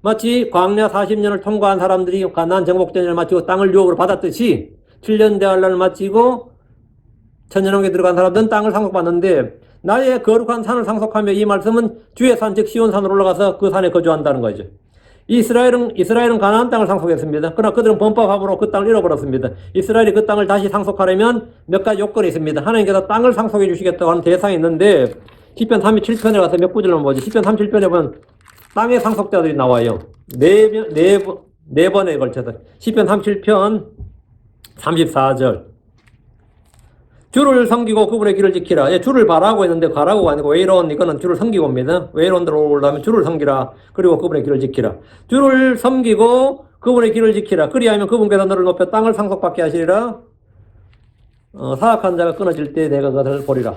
마치 광야 40년을 통과한 사람들이 가나안 정복전을 마치고 땅을 유업으로 받았듯이 7년 대환란을 마치고 천년왕국에 들어간 사람들은 땅을 상속받는데, 나의 거룩한 산을 상속하며, 이 말씀은 주의 산, 즉 시온산으로 올라가서 그 산에 거주한다는 거죠. 이스라엘은 가나안 땅을 상속했습니다. 그러나 그들은 범법함으로 그 땅을 잃어버렸습니다. 이스라엘이 그 땅을 다시 상속하려면 몇 가지 요건이 있습니다. 하나님께서 땅을 상속해 주시겠다고 하는 대상이 있는데, 시편 37편에 가서 몇 구절만 보죠. 시편 37편에 보면 땅의 상속자들이 나와요. 네 번에 걸쳐서. 시편 37편 34절. 주를 섬기고 그분의 길을 지키라. 예, 주를 바라고 했는데 가라고가 아니고 외로운, 이거는 주를 섬기고입니다. 외로운 데로 오려면 주를 섬기라. 그리고 그분의 길을 지키라. 주를 섬기고 그분의 길을 지키라. 그리하면 그분께서 너를 높여 땅을 상속받게 하시리라. 사악한 자가 끊어질 때 내가 그것을 보리라.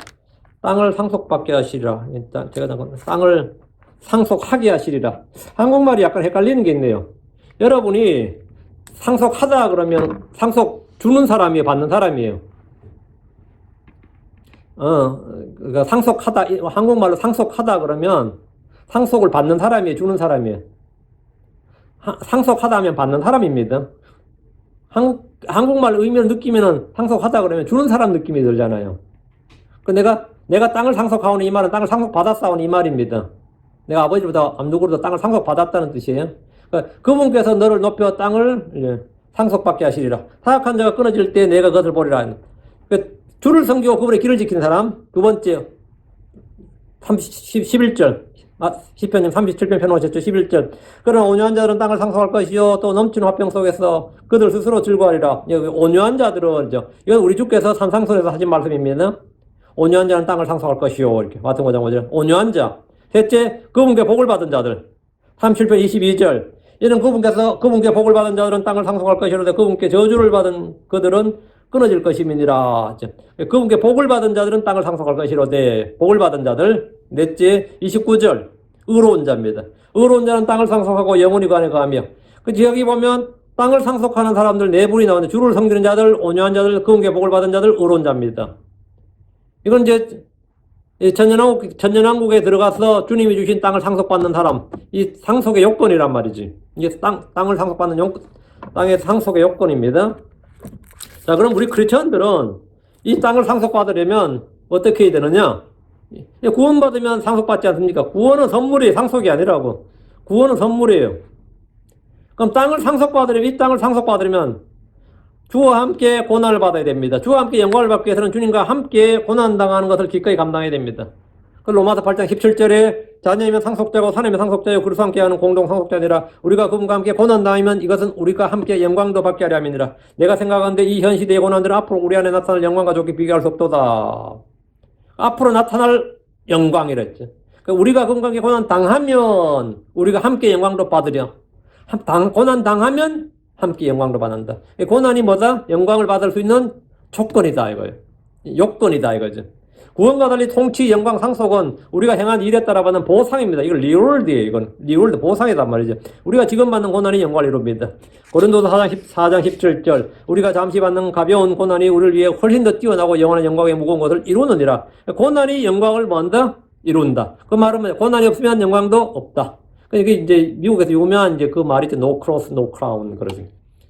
땅을 상속받게 하시리라. 일단 제가 땅을 상속하게 하시리라. 한국말이 약간 헷갈리는 게 있네요. 여러분이 상속하다 그러면 상속 주는 사람이 받는 사람이에요. 그러니까 상속하다, 한국말로 상속하다 그러면 상속을 받는 사람이 주는 사람이에요. 상속하다 하면 받는 사람입니다. 한국말 의미를 느끼면은 상속하다 그러면 주는 사람 느낌이 들잖아요. 내가 땅을 상속하오는 이 말은 땅을 상속받았사오는 이 말입니다. 내가 아버지보다 누구보다 땅을 상속받았다는 뜻이에요. 그러니까 그분께서 너를 높여 땅을 상속받게 하시리라. 사악한 자가 끊어질 때 내가 그것을 보리라. 그러니까 주를 섬기고 그분의 길을 지키는 사람. 두 번째 11절 시편 37편 펴놓으셨죠. 11절. 그러나 온유한 자들은 땅을 상속할 것이요 또 넘치는 화평 속에서 그들 스스로 즐거워하리라. 여기 온유한 자들은 이건 우리 주께서 산상선에서 하신 말씀입니다. 온유한 자는 땅을 상속할 것이요, 이렇게 같은 거죠. 온유한 자. 셋째, 그분께 복을 받은 자들. 37편 22절. 이는 그분께 복을 받은 자들은 땅을 상속할 것이로되 그분께 저주를 받은 그들은 끊어질 것임이니라. 그분께 복을 받은 자들은 땅을 상속할 것이로되, 복을 받은 자들, 넷째 29절 의로운 자입니다. 의로운 자는 땅을 상속하고 영원히 그 안에 거하며 여기 보면 땅을 상속하는 사람들 네 분이 나오는데 주를 섬기는 자들, 온유한 자들, 그 복을 받은 자들, 의로운 자입니다. 이건 이제 천년왕국에 들어가서 주님이 주신 땅을 상속받는 사람, 이 상속의 요건이란 말이지. 이게 땅을 상속받는 땅의 상속의 요건입니다. 자, 그럼 우리 크리스천들은 이 땅을 상속받으려면 어떻게 해야 되느냐? 구원받으면 상속받지 않습니까? 구원은 선물이에요. 상속이 아니라고. 구원은 선물이에요. 그럼 땅을 상속받으려면, 이 땅을 상속받으려면 주와 함께 고난을 받아야 됩니다. 주와 함께 영광을 받기 위해서는 주님과 함께 고난당하는 것을 기꺼이 감당해야 됩니다. 그 로마서 8장 17절에 자녀이면 상속자고 사내면 상속자요 그리스도와 함께하는 공동 상속자니라. 우리가 그분과 함께 고난당하면 이것은 우리가 함께 영광도 받게 하려 함이니라. 내가 생각하는데 이 현 시대의 고난들은 앞으로 우리 안에 나타날 영광과 좋게 비교할 수 없도다. 앞으로 나타날 영광이랬죠. 우리가 그분과 함께 고난당하면 우리가 함께 영광도 받으려. 고난당하면 함께 영광도 받는다. 고난이 뭐다? 영광을 받을 수 있는 조건이다 이거예요. 요건이다 이거죠. 구원과 달리 통치, 영광, 상속은 우리가 행한 일에 따라 받는 보상입니다. 이건 리월드예요. 이건 리월드 보상이란 말이죠. 우리가 지금 받는 고난이 영광을 이룹니다. 고린도서 4장 17절 우리가 잠시 받는 가벼운 고난이 우리를 위해 훨씬 더 뛰어나고 영원한 영광의 무거운 것을 이루느니라. 고난이 영광을 뭔다? 이룬다. 그 말은 고난이 없으면 영광도 없다. 이게 이제 미국에서 유명한 이제 그 말이 있죠. No cross, no crown. 그러지.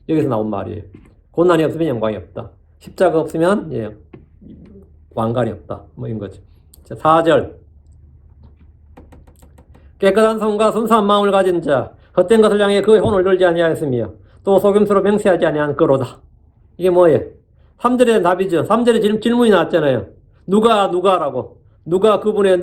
여기서 나온 말이에요. 고난이 없으면 영광이 없다. 십자가 없으면 예, 왕관이 없다. 뭐 이런 거죠. 자, 4절. 깨끗한 손과 순수한 마음을 가진 자, 헛된 것을 향해 그의 혼을 들지 아니하였으며 또 속임수로 맹세하지 아니한 그로다. 이게 뭐예요? 3절의 답이죠. 3절에 질문이 나왔잖아요. 누가라고. 누가 그분의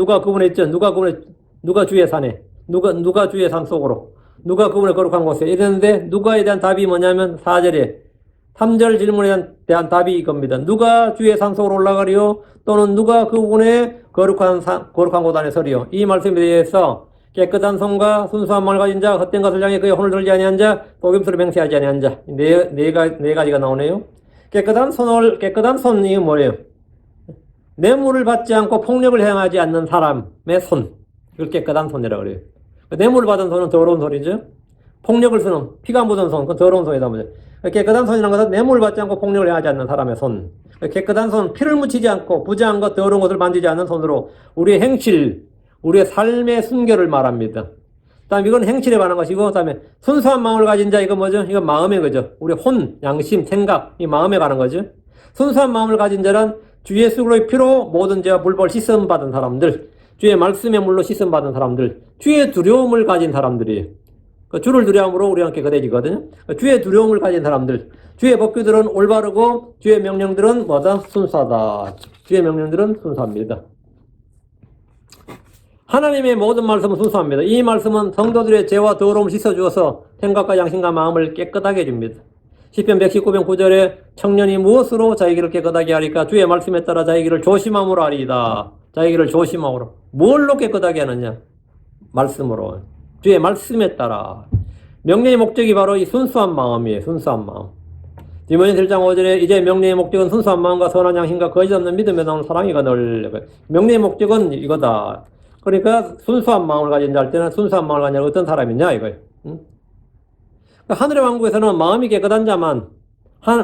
있죠. 누가 주의 산에. 누가 주의 산 속으로. 누가 그분의 거룩한 곳에. 이랬는데 누가에 대한 답이 뭐냐면 4절에 3절 질문에 대한 답이 이겁니다. 누가 주의 산 속으로 올라가리요? 또는 누가 그분의 거룩한 곳 안에 서리요? 이 말씀에 대해서 깨끗한 손과 순수한 마음을 가진 자, 헛된 것을 향해 그의 혼을 들지 아니한 자, 속임수로 맹세하지 아니한 자. 네 가지가 나오네요. 깨끗한 손이 뭐예요? 뇌물을 받지 않고 폭력을 행하지 않는 사람의 손. 이걸 깨끗한 손이라고 그래요. 뇌물을 받은 손은 더러운 손이죠. 폭력을 쓰는 피가 묻은 손, 그건 더러운 손이다 말이죠. 깨끗한 손이라는 것은 뇌물을 받지 않고 폭력을 행하지 않는 사람의 손. 깨끗한 손, 피를 묻히지 않고 부정한 것, 더러운 것을 만지지 않는 손으로 우리의 행실, 우리의 삶의 순결을 말합니다. 다음 이건 행실에 관한 것이고, 다음에 순수한 마음을 가진 자, 이거 뭐죠? 이건 마음의 거죠. 우리 혼, 양심, 생각, 이 마음에 관한 거죠. 순수한 마음을 가진 자는 주 예수 그리스도의 피로 모든 죄와 불벌 씻음 받은 사람들, 주의 말씀의 물로 씻음 받은 사람들, 주의 두려움을 가진 사람들이에요. 주를 두려움으로 우리가 깨끗해지거든요. 주의 두려움을 가진 사람들, 주의 법규들은 올바르고 주의 명령들은 뭐다? 순수하다. 주의 명령들은 순수합니다. 하나님의 모든 말씀은 순수합니다. 이 말씀은 성도들의 죄와 더러움을 씻어주어서 생각과 양심과 마음을 깨끗하게 해줍니다. 시편 119편 9절에 청년이 무엇으로 자기 길을 깨끗하게 하리까? 주의 말씀에 따라 자기 길을 조심함으로 하리이다. 자기 길을 조심함으로. 뭘로 깨끗하게 하느냐? 말씀으로. 주의 말씀에 따라. 명령의 목적이 바로 이 순수한 마음이에요. 순수한 마음. 디모데 1장 5절에 이제 명령의 목적은 순수한 마음과 선한 양심과 거짓 없는 믿음에 나오는 사랑이거늘. 명령의 목적은 이거다. 그러니까 순수한 마음을 가진 자 할 때는 순수한 마음을 가진 자는 어떤 사람이냐 이거예요. 응? 하늘의 왕국에서는 마음이 깨끗한 자만,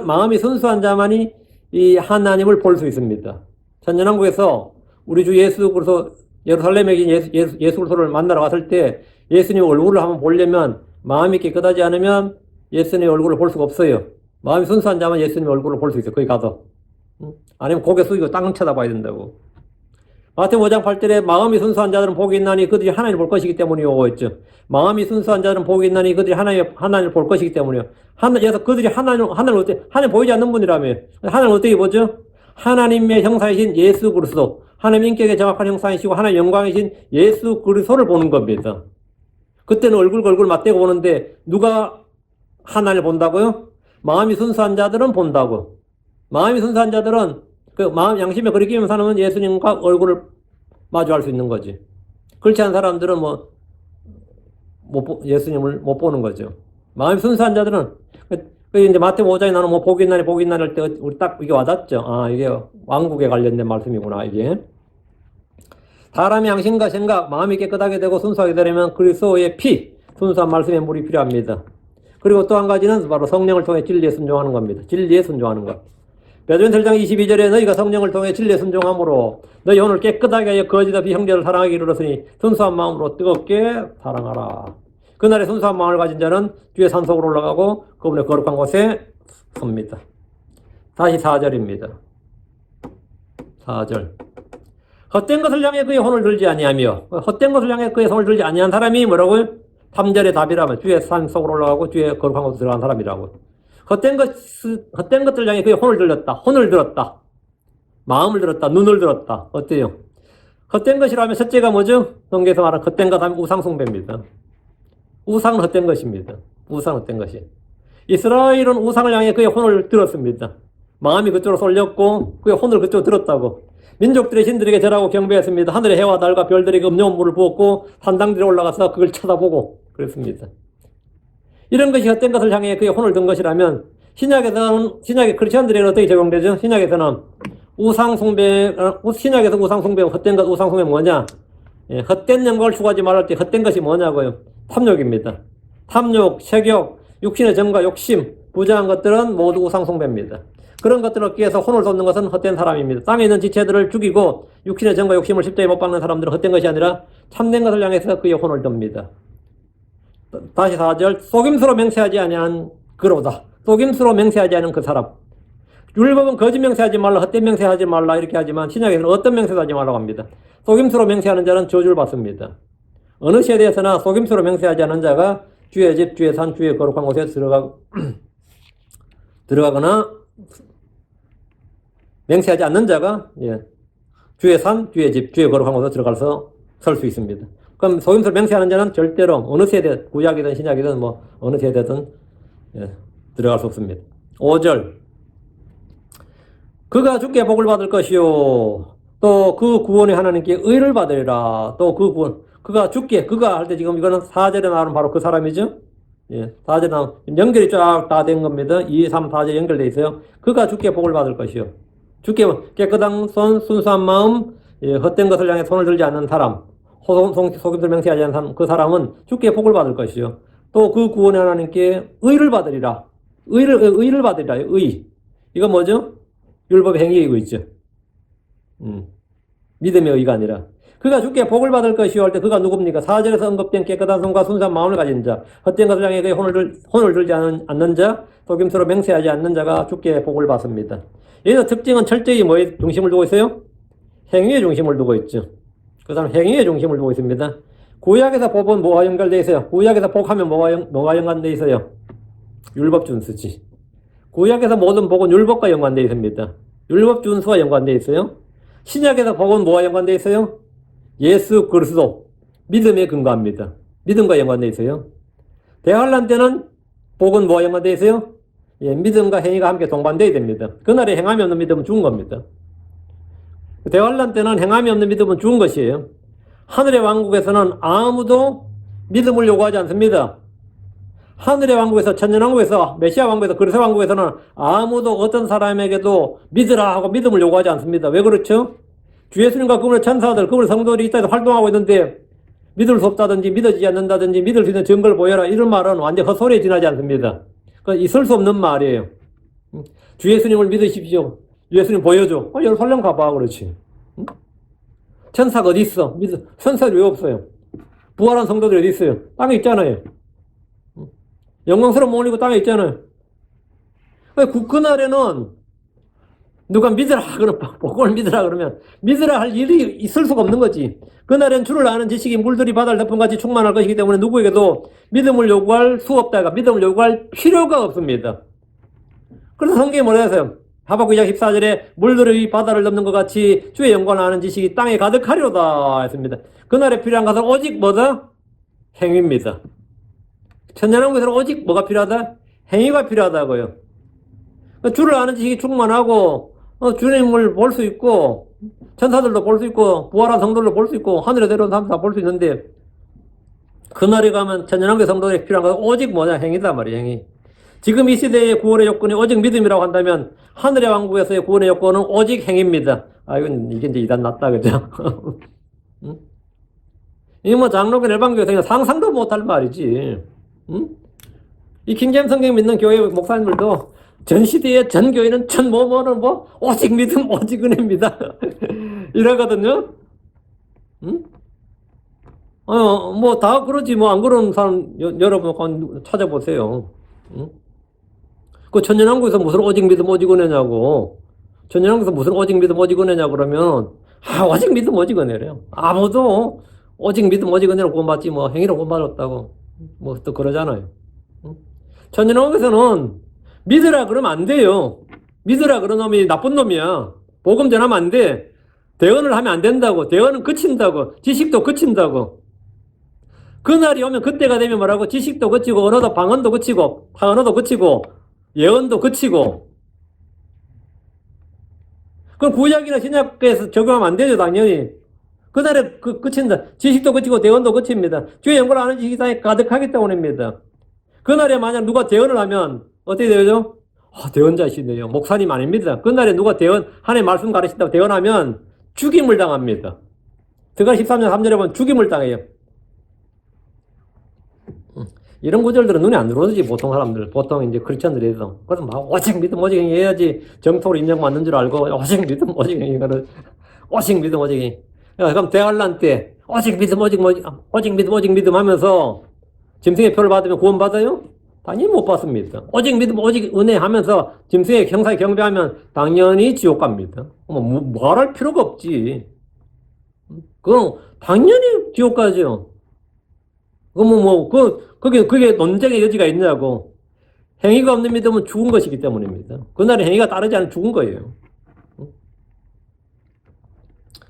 마음이 순수한 자만이 이 하나님을 볼 수 있습니다. 천년왕국에서 우리 주 예수 그리스도 예루살렘에 계신 예수 그리스도를 만나러 갔을 때 예수님 얼굴을 한번 보려면 마음이 깨끗하지 않으면 예수님 얼굴을 볼 수가 없어요. 마음이 순수한 자만 예수님 얼굴을 볼 수 있어요. 거기 가서. 아니면 고개 숙이고 땅 쳐다봐야 된다고. 마태복음 5장 8절에 마음이 순수한 자들은 복이 있나니 그들이 하나님을 볼 것이기 때문이요 했죠. 마음이 순수한 자들은 복이 있나니 그들이 하나님을 볼 것이기 때문이요. 그래서 그들이 하나님 보이지 않는 분이라며. 하나님 어떻게 보죠? 하나님의 형상이신 예수 그리스도, 하나님 인격의 정확한 형상이시고 하나님 영광이신 예수 그리스도를 보는 겁니다. 그때는 얼굴과 얼굴 맞대고 보는데 누가 하나님을 본다고요? 마음이 순수한 자들은 본다고. 마음이 순수한 자들은 그 마음 양심에 그리기면 사람은 예수님과 얼굴을 마주할 수 있는 거지. 그렇지 않은 사람들은 예수님을 못 보는 거죠. 마음이 순수한 자들은 이제 마태복음 5장에 나오는 복이 있나니 할 때 우리 딱 이게 와닿죠. 아, 이게 왕국에 관련된 말씀이구나, 이게. 사람의 양심과 생각, 마음이 깨끗하게 되고 순수하게 되려면 그리스도의 피, 순수한 말씀의 물이 필요합니다. 그리고 또 한 가지는 바로 성령을 통해 진리에 순종하는 겁니다. 진리에 순종하는 것. 베드로전서 1장 22절에 너희가 성령을 통해 진리에 순종함으로 너희 오늘 깨끗하게 하여 거짓 없이 형제를 사랑하기 이르렀으니 순수한 마음으로 뜨겁게 사랑하라. 그날의 순수한 마음을 가진 자는 주의 산속으로 올라가고 그분의 거룩한 곳에 섭니다. 다시 4절입니다. 4절. 헛된 것을 향해 그의 손을 들지 아니하며 헛된 것을 향해 그의 손을 들지 아니한 사람이 뭐라고요? 3절의 답이라면 주의 산속으로 올라가고 주의 거룩한 곳에 들어간 사람이라고. 헛된 것들 향해 그의 손을 들었다. 혼을 들었다. 마음을 들었다. 눈을 들었다. 어때요? 헛된 것이라면 첫째가 뭐죠? 성경에서 말하는 헛된 것 하면 우상숭배입니다. 우상은 헛된 것입니다. 우상은 헛된 것이. 이스라엘은 우상을 향해 그의 혼을 들었습니다. 마음이 그쪽으로 쏠렸고 그의 혼을 그쪽으로 들었다고. 민족들의 신들에게 절하고 경배했습니다. 하늘의 해와 달과 별들에게 음료운 물을 부었고 산당들에 올라가서 그걸 쳐다보고 그랬습니다. 이런 것이 헛된 것을 향해 그의 혼을 든 것이라면 신약의 크리스천들에게는 어떻게 적용되죠? 신약에서 우상숭배, 헛된 것, 우상숭배 뭐냐? 예, 헛된 영광을 추구하지 말할 때 헛된 것이 뭐냐고요? 탐욕입니다. 탐욕, 색욕, 육신의 정과 욕심, 부정한 것들은 모두 우상숭배입니다. 그런 것들을 얻기 위해서 혼을 쏟는 것은 헛된 사람입니다. 땅에 있는 지체들을 죽이고 육신의 정과 욕심을 십자가에 못 박는 사람들은 헛된 것이 아니라 참된 것을 향해서 그의 혼을 듭니다. 다시 4절. 속임수로 맹세하지 아니한 그로다. 속임수로 맹세하지 않은 그 사람. 율법은 거짓 맹세하지 말라, 헛된 맹세하지 말라 이렇게 하지만 신약에서는 어떤 맹세도 하지 말라고 합니다. 속임수로 맹세하는 자는 저주를 받습니다. 어느 시대에서나 속임수로 맹세하지 않은 자가 주의 집, 주의 산, 주의 거룩한 곳에 들어가거나 맹세하지 않는 자가 주의 산, 주의 집, 주의 거룩한 곳에 들어가서 설 수 있습니다. 그럼 속임수로 맹세하는 자는 절대로 어느 세대, 구약이든 신약이든 뭐 어느 세대든 들어갈 수 없습니다. 5절. 그가 주께 복을 받을 것이요. 또 그 구원에 하나님께 의를 받으리라. 또 그 구원, 그가 할 때 지금 이거는 4절에 나오는 바로 그 사람이죠. 4절에 나오는, 연결이 쫙 다 된 겁니다. 2, 3, 4절 연결되어 있어요. 그가 주께 복을 받을 것이요. 주께 깨끗한 손, 순수한 마음, 헛된 것을 향해 손을 들지 않는 사람, 속임수로 맹세하지 않는 사람, 그 사람은 주께 복을 받을 것이요. 또 그 구원에 하나님께 의를 받으리라. 의를 받으리라. 의. 이거 뭐죠? 율법의 행위의 의고 있죠. 믿음의 의가 아니라. 그가 주께 복을 받을 것이요 할 때 그가 누굽니까? 4절에서 언급된 깨끗한 손과 순수한 마음을 가진 자, 헛된 것을 향해 그의 혼을 들지 않는 자, 속임수로 맹세하지 않는 자가 주께 복을 받습니다. 여기서 특징은 철저히 뭐에 중심을 두고 있어요? 행위에 중심을 두고 있죠. 그 다음 행위에 중심을 두고 있습니다. 구약에서 복은 뭐와 연결되어 있어요? 구약에서 복하면 뭐가 연관되어 있어요? 율법 준수지. 구약에서 모든 복은 율법과 연관되어 있습니다. 율법 준수와 연관되어 있어요. 신약에서 복은 뭐와 연관되어 있어요? 예수 그리스도, 믿음에 근거합니다. 믿음과 연관되어 있어요. 대환란 때는 복은 뭐와 연관되어 있어요? 믿음과 행위가 함께 동반되어야 됩니다. 그날에 행함이 없는 믿음은 죽은 겁니다. 대환란 때는 행함이 없는 믿음은 죽은 것이에요. 하늘의 왕국에서는 아무도 믿음을 요구하지 않습니다. 하늘의 왕국에서, 천년왕국에서, 메시아 왕국에서, 그리스도 왕국에서는 아무도 어떤 사람에게도 믿으라 하고 믿음을 요구하지 않습니다. 왜 그렇죠? 주 예수님과 그분의 천사들, 그분의 성도들이 이따에서 활동하고 있는데 믿을 수 없다든지 믿어지지 않는다든지 믿을 수 있는 증거를 보여라 이런 말은 완전 헛소리에 지나지 않습니다. 그건 있을 수 없는 말이에요. 주 예수님을 믿으십시오. 예수님 보여줘. 예루살렘 가봐 그렇지. 천사가 어디 있어? 천사들이 왜 없어요? 부활한 성도들이 어디 있어요? 땅에 있잖아요. 영광스러운 몸 올리고 땅에 있잖아요. 그날에는 누가 믿으라 그러면 복을 믿으라 그러면 믿으라 할 일이 있을 수가 없는 거지. 그날엔 주를 아는 지식이 물들이 바다를 덮음같이 충만할 것이기 때문에 누구에게도 믿음을 요구할 수 없다가 믿음을 요구할 필요가 없습니다. 그래서 성경이 뭐라 해서요? 하박국 2장 14절에 물들이 바다를 덮는 것 같이 주의 영광을 아는 지식이 땅에 가득하리로다 했습니다. 그날에 필요한 것은 오직 뭐다? 행위입니다. 천년왕국에서는 오직 뭐가 필요하다? 행위가 필요하다고요. 주를 아는 지식이 충만하고 주님을 볼 수 있고 천사들도 볼 수 있고 부활한 성도들도 볼 수 있고 하늘에 내려온 사람도 다 볼 수 있는데 그날에 가면 천년왕국의 성도들이 필요한 것은 오직 뭐냐? 행위다 말이에요. 행위. 지금 이 시대의 구원의 요건이 오직 믿음이라고 한다면 하늘의 왕국에서의 구원의 요건은 오직 행위입니다. 이게 이제 이단 났다 그죠? 응? 이 뭐 장로교 일반교회에서 상상도 못할 말이지. 응? 이 킹제임스 성경 믿는 교회 목사님들도 전 시대의 전 교회는 전 뭐뭐는 뭐 오직 믿음 오직 은혜입니다. 이러거든요. 응? 뭐 다 그러지 뭐 안 그런 사람 여러분 찾아보세요. 응? 그 천년왕국에서 무슨 오직 믿음 오직 은혜냐고. 천년왕국에서 무슨 오직 믿음 오직 은혜냐 그러면 오직 믿음 오직 은혜래요. 아무도 오직 믿음 오직 은혜로 구원받지 뭐 행위로 구원받았다고 뭐 또 그러잖아요. 응? 천년왕국에서는 믿으라 그러면 안 돼요. 믿으라 그런 놈이 나쁜 놈이야. 복음 전하면 안 돼. 대언을 하면 안 된다고. 대언은 그친다고. 지식도 그친다고. 그날이 오면 그때가 되면 뭐라고? 지식도 그치고 언어도 방언도 그치고 타언어도 그치고 예언도 그치고. 그럼 구약이나 신약에서 적용하면 안 되죠, 당연히. 그날에 그친다. 지식도 그치고 대언도 그칩니다. 주의 영광을 아는 지식이 땅에 가득하기 때문입니다. 그날에 만약 누가 대언을 하면 어떻게 되죠? 대언자시네요. 목사님 아닙니다. 그날에 누가 하나님의 말씀 가르친다고 대언하면 죽임을 당합니다. 드가 13장 3절에 보면 죽임을 당해요. 이런 구절들은 눈에 안 들어오지, 보통 사람들. 보통 이제 크리스천들에서. 그래서 막 오직 믿음 오직 행위 해야지 정토로 인정받는 줄 알고 오직 믿음 오직 행위 오직 믿음 오직 행위. 그럼 대환란 때 오직 믿음 오직 믿음 하면서 짐승의 표를 받으면 구원 받아요? 당연히 못 받습니다. 오직 믿음 오직 은혜 하면서 짐승의 형사에 경배하면 당연히 지옥 갑니다. 말할 필요가 없지. 그럼 당연히 지옥 가죠. 그게 논쟁의 여지가 있냐고. 행위가 없는 믿음은 죽은 것이기 때문입니다. 그날에 행위가 따르지 않으면 죽은 거예요.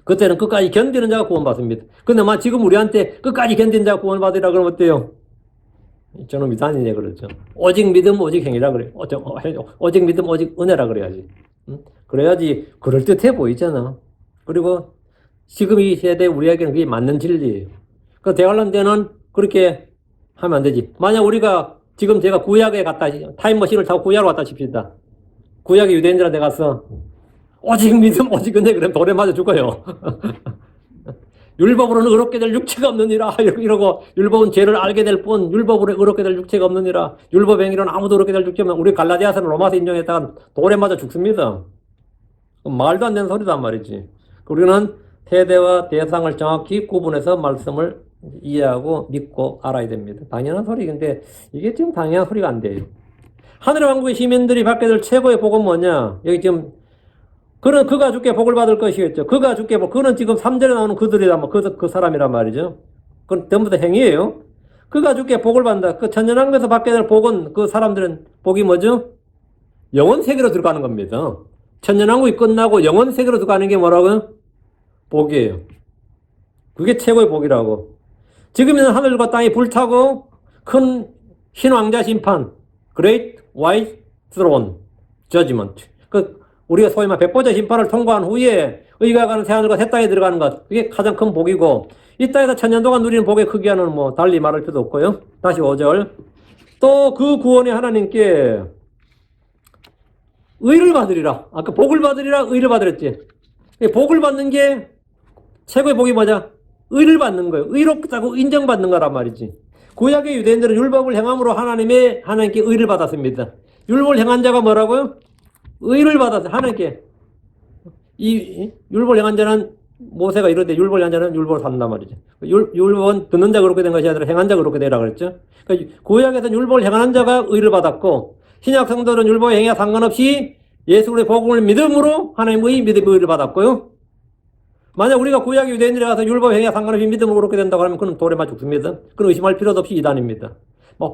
그때는 끝까지 견디는 자가 구원받습니다. 근데 지금 우리한테 끝까지 견디는 자가 구원받으라 그러면 어때요? 저는 미단이네 그러죠. 오직 믿음 오직 행위라 그래요. 오직 믿음 오직 은혜라 그래야지. 그래야지 그럴듯해 보이잖아. 그리고 지금 이 세대 우리에게는 그게 맞는 진리예요. 그 대관람 때는 그렇게 하면 안 되지. 만약 우리가 지금 제가 구약에 갔다 타임머신을 타고 구약으로 갔다 칩시다. 구약의 유대인들한테 가서 오직 믿음 오직 은혜 그러면 돌에 맞아 죽어요. 율법으로는 의롭게 될 육체가 없느니라 이러고 율법은 죄를 알게 될 뿐 율법으로 의롭게 될 육체가 없느니라. 율법 행위로는 아무도 의롭게 될 육체가 없는 우리 갈라디아서는 로마서 인정했다가 돌에 맞아 죽습니다. 말도 안 되는 소리단 말이지. 우리는 세대와 대상을 정확히 구분해서 말씀을 이해하고 믿고 알아야 됩니다. 당연한 소리인데 이게 지금 당연한 소리가 안 돼요. 하늘의 왕국의 시민들이 받게 될 최고의 복은 뭐냐? 여기 지금 그가 주께 복을 받을 것이겠죠. 그가 주께 그는 지금 3절에 나오는 그들이란 그 사람이란 말이죠. 그건 전부 다 행위예요. 그가 주께 복을 받는다. 그 천년왕국에서 받게 될 복은 그 사람들은 복이 뭐죠? 영원 세계로 들어가는 겁니다. 천년왕국이 끝나고 영원 세계로 들어가는 게 뭐라고요? 복이에요. 그게 최고의 복이라고. 지금은 하늘과 땅이 불타고 큰 신왕자 심판, Great White Throne Judgment. 우리가 소위 말 백보자 심판을 통과한 후에 의가 가는 새하늘과 새 땅에 들어가는 것. 그게 가장 큰 복이고 이 땅에서 천년 동안 누리는 복의 크기와는 뭐 달리 말할 필요도 없고요. 다시 5절. 또 그 구원의 하나님께 의를 받으리라. 아까 복을 받으리라 의를 받으랬지. 복을 받는 게 최고의 복이 뭐냐? 의를 받는 거예요. 의롭다고 인정받는 거란 말이지. 구약의 유대인들은 율법을 행함으로 하나님께 의를 받았습니다. 율법을 행한 자가 뭐라고요? 의를 받았어요. 하나님께. 이 율법을 행한 자는 모세가 이르되 율법을 행한 자는 율법을 산단 말이죠. 율법은 듣는 자가 그렇게 된 것이 아니라 행한 자가 그렇게 되라 그랬죠. 그러니까 구약에서는 율법을 행하는 자가 의를 받았고 신약 성도는 율법의 행위와 상관없이 예수 그리스도의 복음을 믿음으로 하나님의 믿음의 의를 받았고요. 만약 우리가 구약의 유대인들에 가서 율법 행위와 상관없이 믿음으로 그렇게 된다고 하면 그는 돌에 맞아 죽습니다. 그는 의심할 필요도 없이 이단입니다.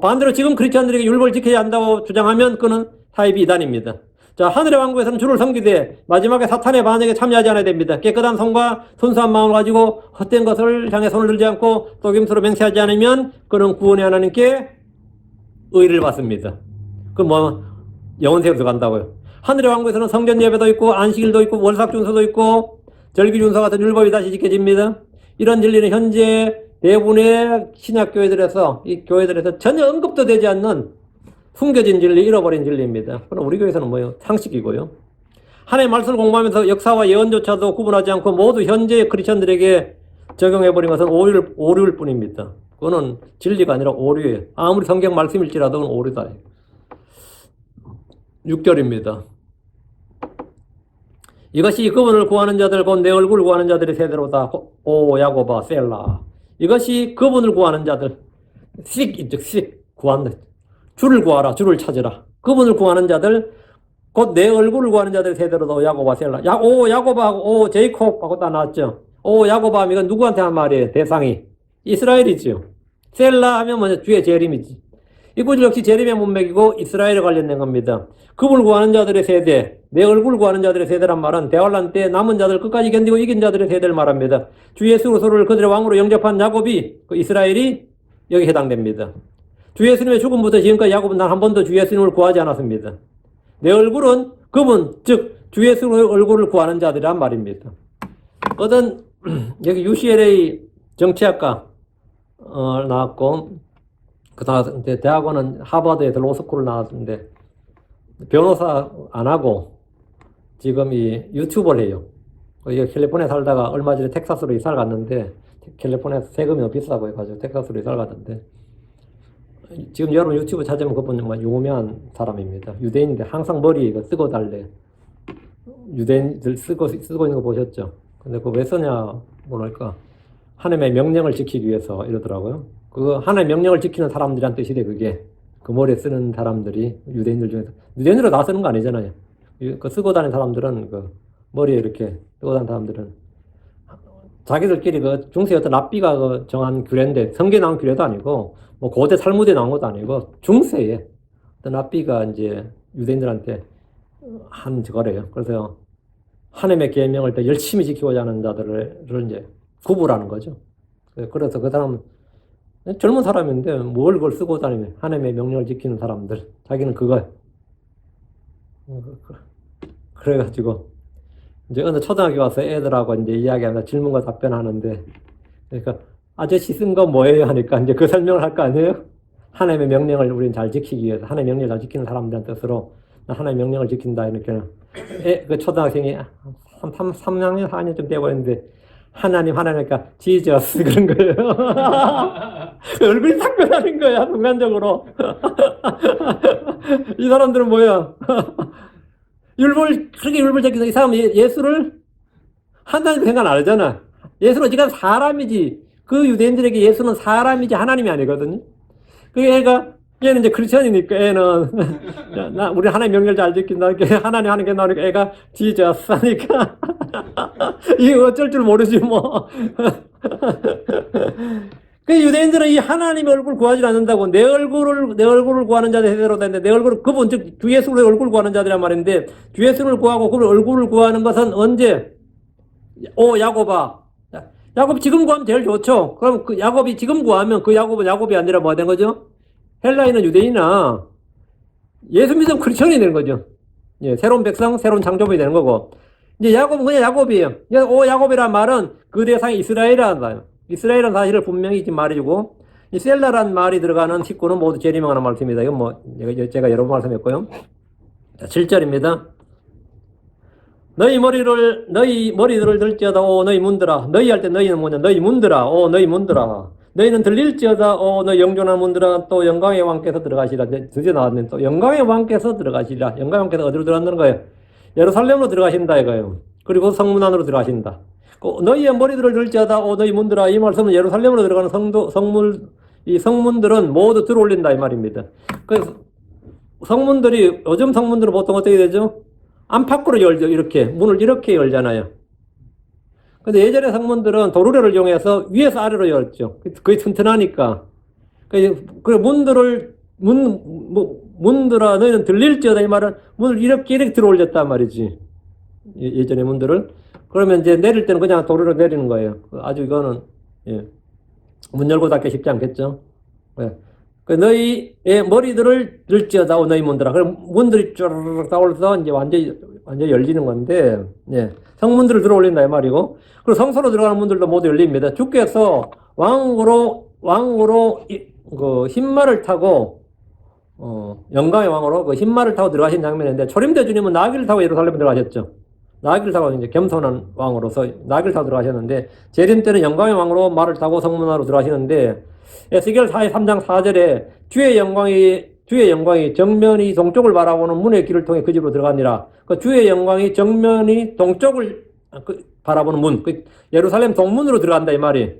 반대로 지금 크리스천들에게 율법을 지켜야 한다고 주장하면 그는 사입이 이단입니다. 자, 하늘의 왕국에서는 주를 섬기되 마지막에 사탄의 반역에 참여하지 않아야 됩니다. 깨끗한 손과 순수한 마음을 가지고 헛된 것을 향해 손을 들지 않고 속임수로 맹세하지 않으면 그는 구원의 하나님께 의를 받습니다. 그럼 영원세계로 들어간다고요. 하늘의 왕국에서는 성전 예배도 있고 안식일도 있고 월삭 준서도 있고 절기 준서 같은 율법이 다시 지켜집니다. 이런 진리는 현재 대부분의 신약교회들에서 이 교회들에서 전혀 언급도 되지 않는 숨겨진 진리, 잃어버린 진리입니다. 그럼 우리 교회에서는 뭐예요? 상식이고요. 하나님의 말씀을 공부하면서 역사와 예언조차도 구분하지 않고 모두 현재의 크리스천들에게 적용해버린 것은 오류일 뿐입니다. 그거는 진리가 아니라 오류예요. 아무리 성경 말씀일지라도 그건 오류다. 6절입니다. 이것이 그분을 구하는 자들 곧 내 얼굴을 구하는 자들의 세대로다. 오 야고바 셀라. 이것이 그분을 구하는 자들. 씩 구한다. 주를 구하라. 주를 찾으라. 그분을 구하는 자들 곧 내 얼굴을 구하는 자들의 세대로다. 야고바 셀라. 오 야고바하고 오 제이콥하고 다 나왔죠. 오 야고바 하면 이건 누구한테 한 말이에요? 대상이 이스라엘이죠. 셀라 하면 뭐냐? 주의 재림이지. 이 구절 역시 재림의 문맥이고 이스라엘에 관련된 겁니다. 그분을 구하는 자들의 세대, 내 얼굴을 구하는 자들의 세대란 말은 대환란 때 남은 자들 끝까지 견디고 이긴 자들의 세대를 말합니다. 주 예수 그리스도를 그들의 왕으로 영접한 야곱이 그 이스라엘이 여기 해당됩니다. 주 예수님의 죽음부터 지금까지 야곱은 단 한 번도 주 예수님을 구하지 않았습니다. 내 얼굴은 그분, 즉 주 예수의 얼굴을 구하는 자들이란 말입니다. 어떤 여기 UCLA 정치학과 나왔고 그 다음 대학원은 하버드에서 로스쿨을 나왔는데 변호사 안 하고 지금 이 유튜버를 해요. 캘리포니아에 살다가 얼마 전에 텍사스로 이사를 갔는데 캘리포니아에서 세금이 너무 비싸고 해가지고 텍사스로 이사를 갔는데 지금 여러분 유튜브 찾으면 그분 정말 유명한 사람입니다. 유대인인데 항상 머리에 이거 쓰고 달래. 유대인들 쓰고 있는 거 보셨죠? 근데 그거 왜 쓰냐 뭐랄까 하나님의 명령을 지키기 위해서 이러더라고요. 그 하나님의 명령을 지키는 사람들이란 뜻이래. 그게 그 머리에 쓰는 사람들이 유대인들 중에서 유대인으로 다 쓰는 거 아니잖아요. 그 쓰고 다니는 사람들은 그 머리에 이렇게 쓰고 다니는 사람들은 자기들끼리 그 중세 어떤 랍비가 그 정한 규례인데 성경에 나온 규례도 아니고 뭐 고대 탈무드에 나온 것도 아니고 중세에 어떤 랍비가 이제 유대인들한테 한 저거래요. 그래서 하나님의 계명을 더 열심히 지키고자 하는 자들을 이제 구분하는 거죠. 그래서 그 사람은 젊은 사람인데 뭘 그걸 쓰고 다니면 하나님의 명령을 지키는 사람들 자기는 그거 그래가지고 이제 어느 초등학교 와서 애들하고 이제 이야기하면서 질문과 답변하는데 그러니까 아저씨 쓴 거 뭐예요 하니까 이제 그 설명을 할 거 아니에요. 하나님의 명령을 우리는 잘 지키기 위해서 하나님의 명령을 잘 지키는 사람들한테 뜻으로 하나님의 명령을 지킨다 이렇게 그 초등학생이 3학년 4학년쯤 되어버렸는데 하나님 하나니까 지저스 그런 거예요. 얼굴이 탁 변하는 거야 순간적으로. 이 사람들은 뭐야? 그렇게 율법을 지키는 이 사람은 예수를 하나님 생각 안 하잖아. 예수는 어지간 사람이지. 그 유대인들에게 예수는 사람이지 하나님이 아니거든요. 그 애가 얘는 이제 크리스천이니까 애는 우리 하나님 명령 잘 지킨다. 하나님 하는 게 나오니까 애가 지저스 하니까 이거 어쩔 줄 모르지 뭐. 그 유대인들은 이 하나님의 얼굴 구하지 않는다고 내 얼굴을 구하는 자들 세대로 되는데 내 얼굴을 그분 즉 주 예수의 얼굴 구하는 자들이란 말인데 주 예수를 구하고 그 얼굴을 구하는 것은 언제? 오 야곱아. 야곱 지금 구하면 제일 좋죠. 그럼 그 야곱이 지금 구하면 그 야곱은 야곱이 아니라 뭐가 된 거죠? 헬라인은 유대인이나 예수 믿으면 크리스천이 되는 거죠. 예, 새로운 백성, 새로운 창조물이 되는 거고. 이제 야곱은 그냥 야곱이에요. 오 야곱이란 말은 그 대상이 이스라엘이라는 거예요. 이스라엘은 사실을 분명히 지금 말해주고 이 셀라란 말이 들어가는 식구는 모두 재림하는 말씀입니다. 이건 뭐 제가 여러 번 말씀했고요. 자, 7절입니다. 너희 머리들을 들지어다 오 너희 문들아. 너희 할 때 너희는 뭐냐? 너희 문들아 오 너희 문들아. 너희는 들릴지어다 오 너희 영존한 문들아. 또 영광의 왕께서 들어가시라. 드디어 나왔네. 또 영광의 왕께서 들어가시라. 영광의 왕께서 어디로 들어간다는 거예요? 예루살렘으로 들어가신다 이거예요. 그리고 성문 안으로 들어가신다. 너희의 머리들을 들지어다 오 너희 문들아. 이 말씀은 예루살렘으로 들어가는 이 성문들은 모두 들어올린다 이 말입니다. 그래서 성문들이 요즘 성문들은 보통 어떻게 되죠? 안팎으로 열죠. 이렇게 문을 이렇게 열잖아요. 근데 예전의 성문들은 도르래를 이용해서 위에서 아래로 열었죠. 거의 튼튼하니까. 그 문들아 너희는 들릴지어다 이 말은 문을 이렇게 들어올렸단 말이지. 예전의 문들을. 그러면 이제 내릴 때는 그냥 도르래로 내리는 거예요. 아주 이거는 예. 문 열고 닫기 쉽지 않겠죠. 예. 너희의 머리들을 들지어다 오 너희 문들아. 그럼 문들이 쭈르륵 따올라서 이제 완전히 열리는 건데, 예. 성문들을 들어올린다 이 말이고, 그리고 성소로 들어가는 문들도 모두 열립니다. 주께서 왕으로 그 흰말을 타고 영광의 왕으로 그 흰말을 타고 들어가신 장면인데 초림대 주님은 나귀를 타고 예루살렘에 들어가셨죠. 나귀를 타고 이제 겸손한 왕으로서 나귀를 타고 들어가셨는데, 재림 때는 영광의 왕으로 말을 타고 성문으로 들어가시는데, 에스겔 3장 4절에 주의 영광이 정면이 동쪽을 바라보는 문의 길을 통해 그 집으로 들어가니라. 그 주의 영광이 정면이 동쪽을 바라보는 문, 그 예루살렘 동문으로 들어간다 이 말이.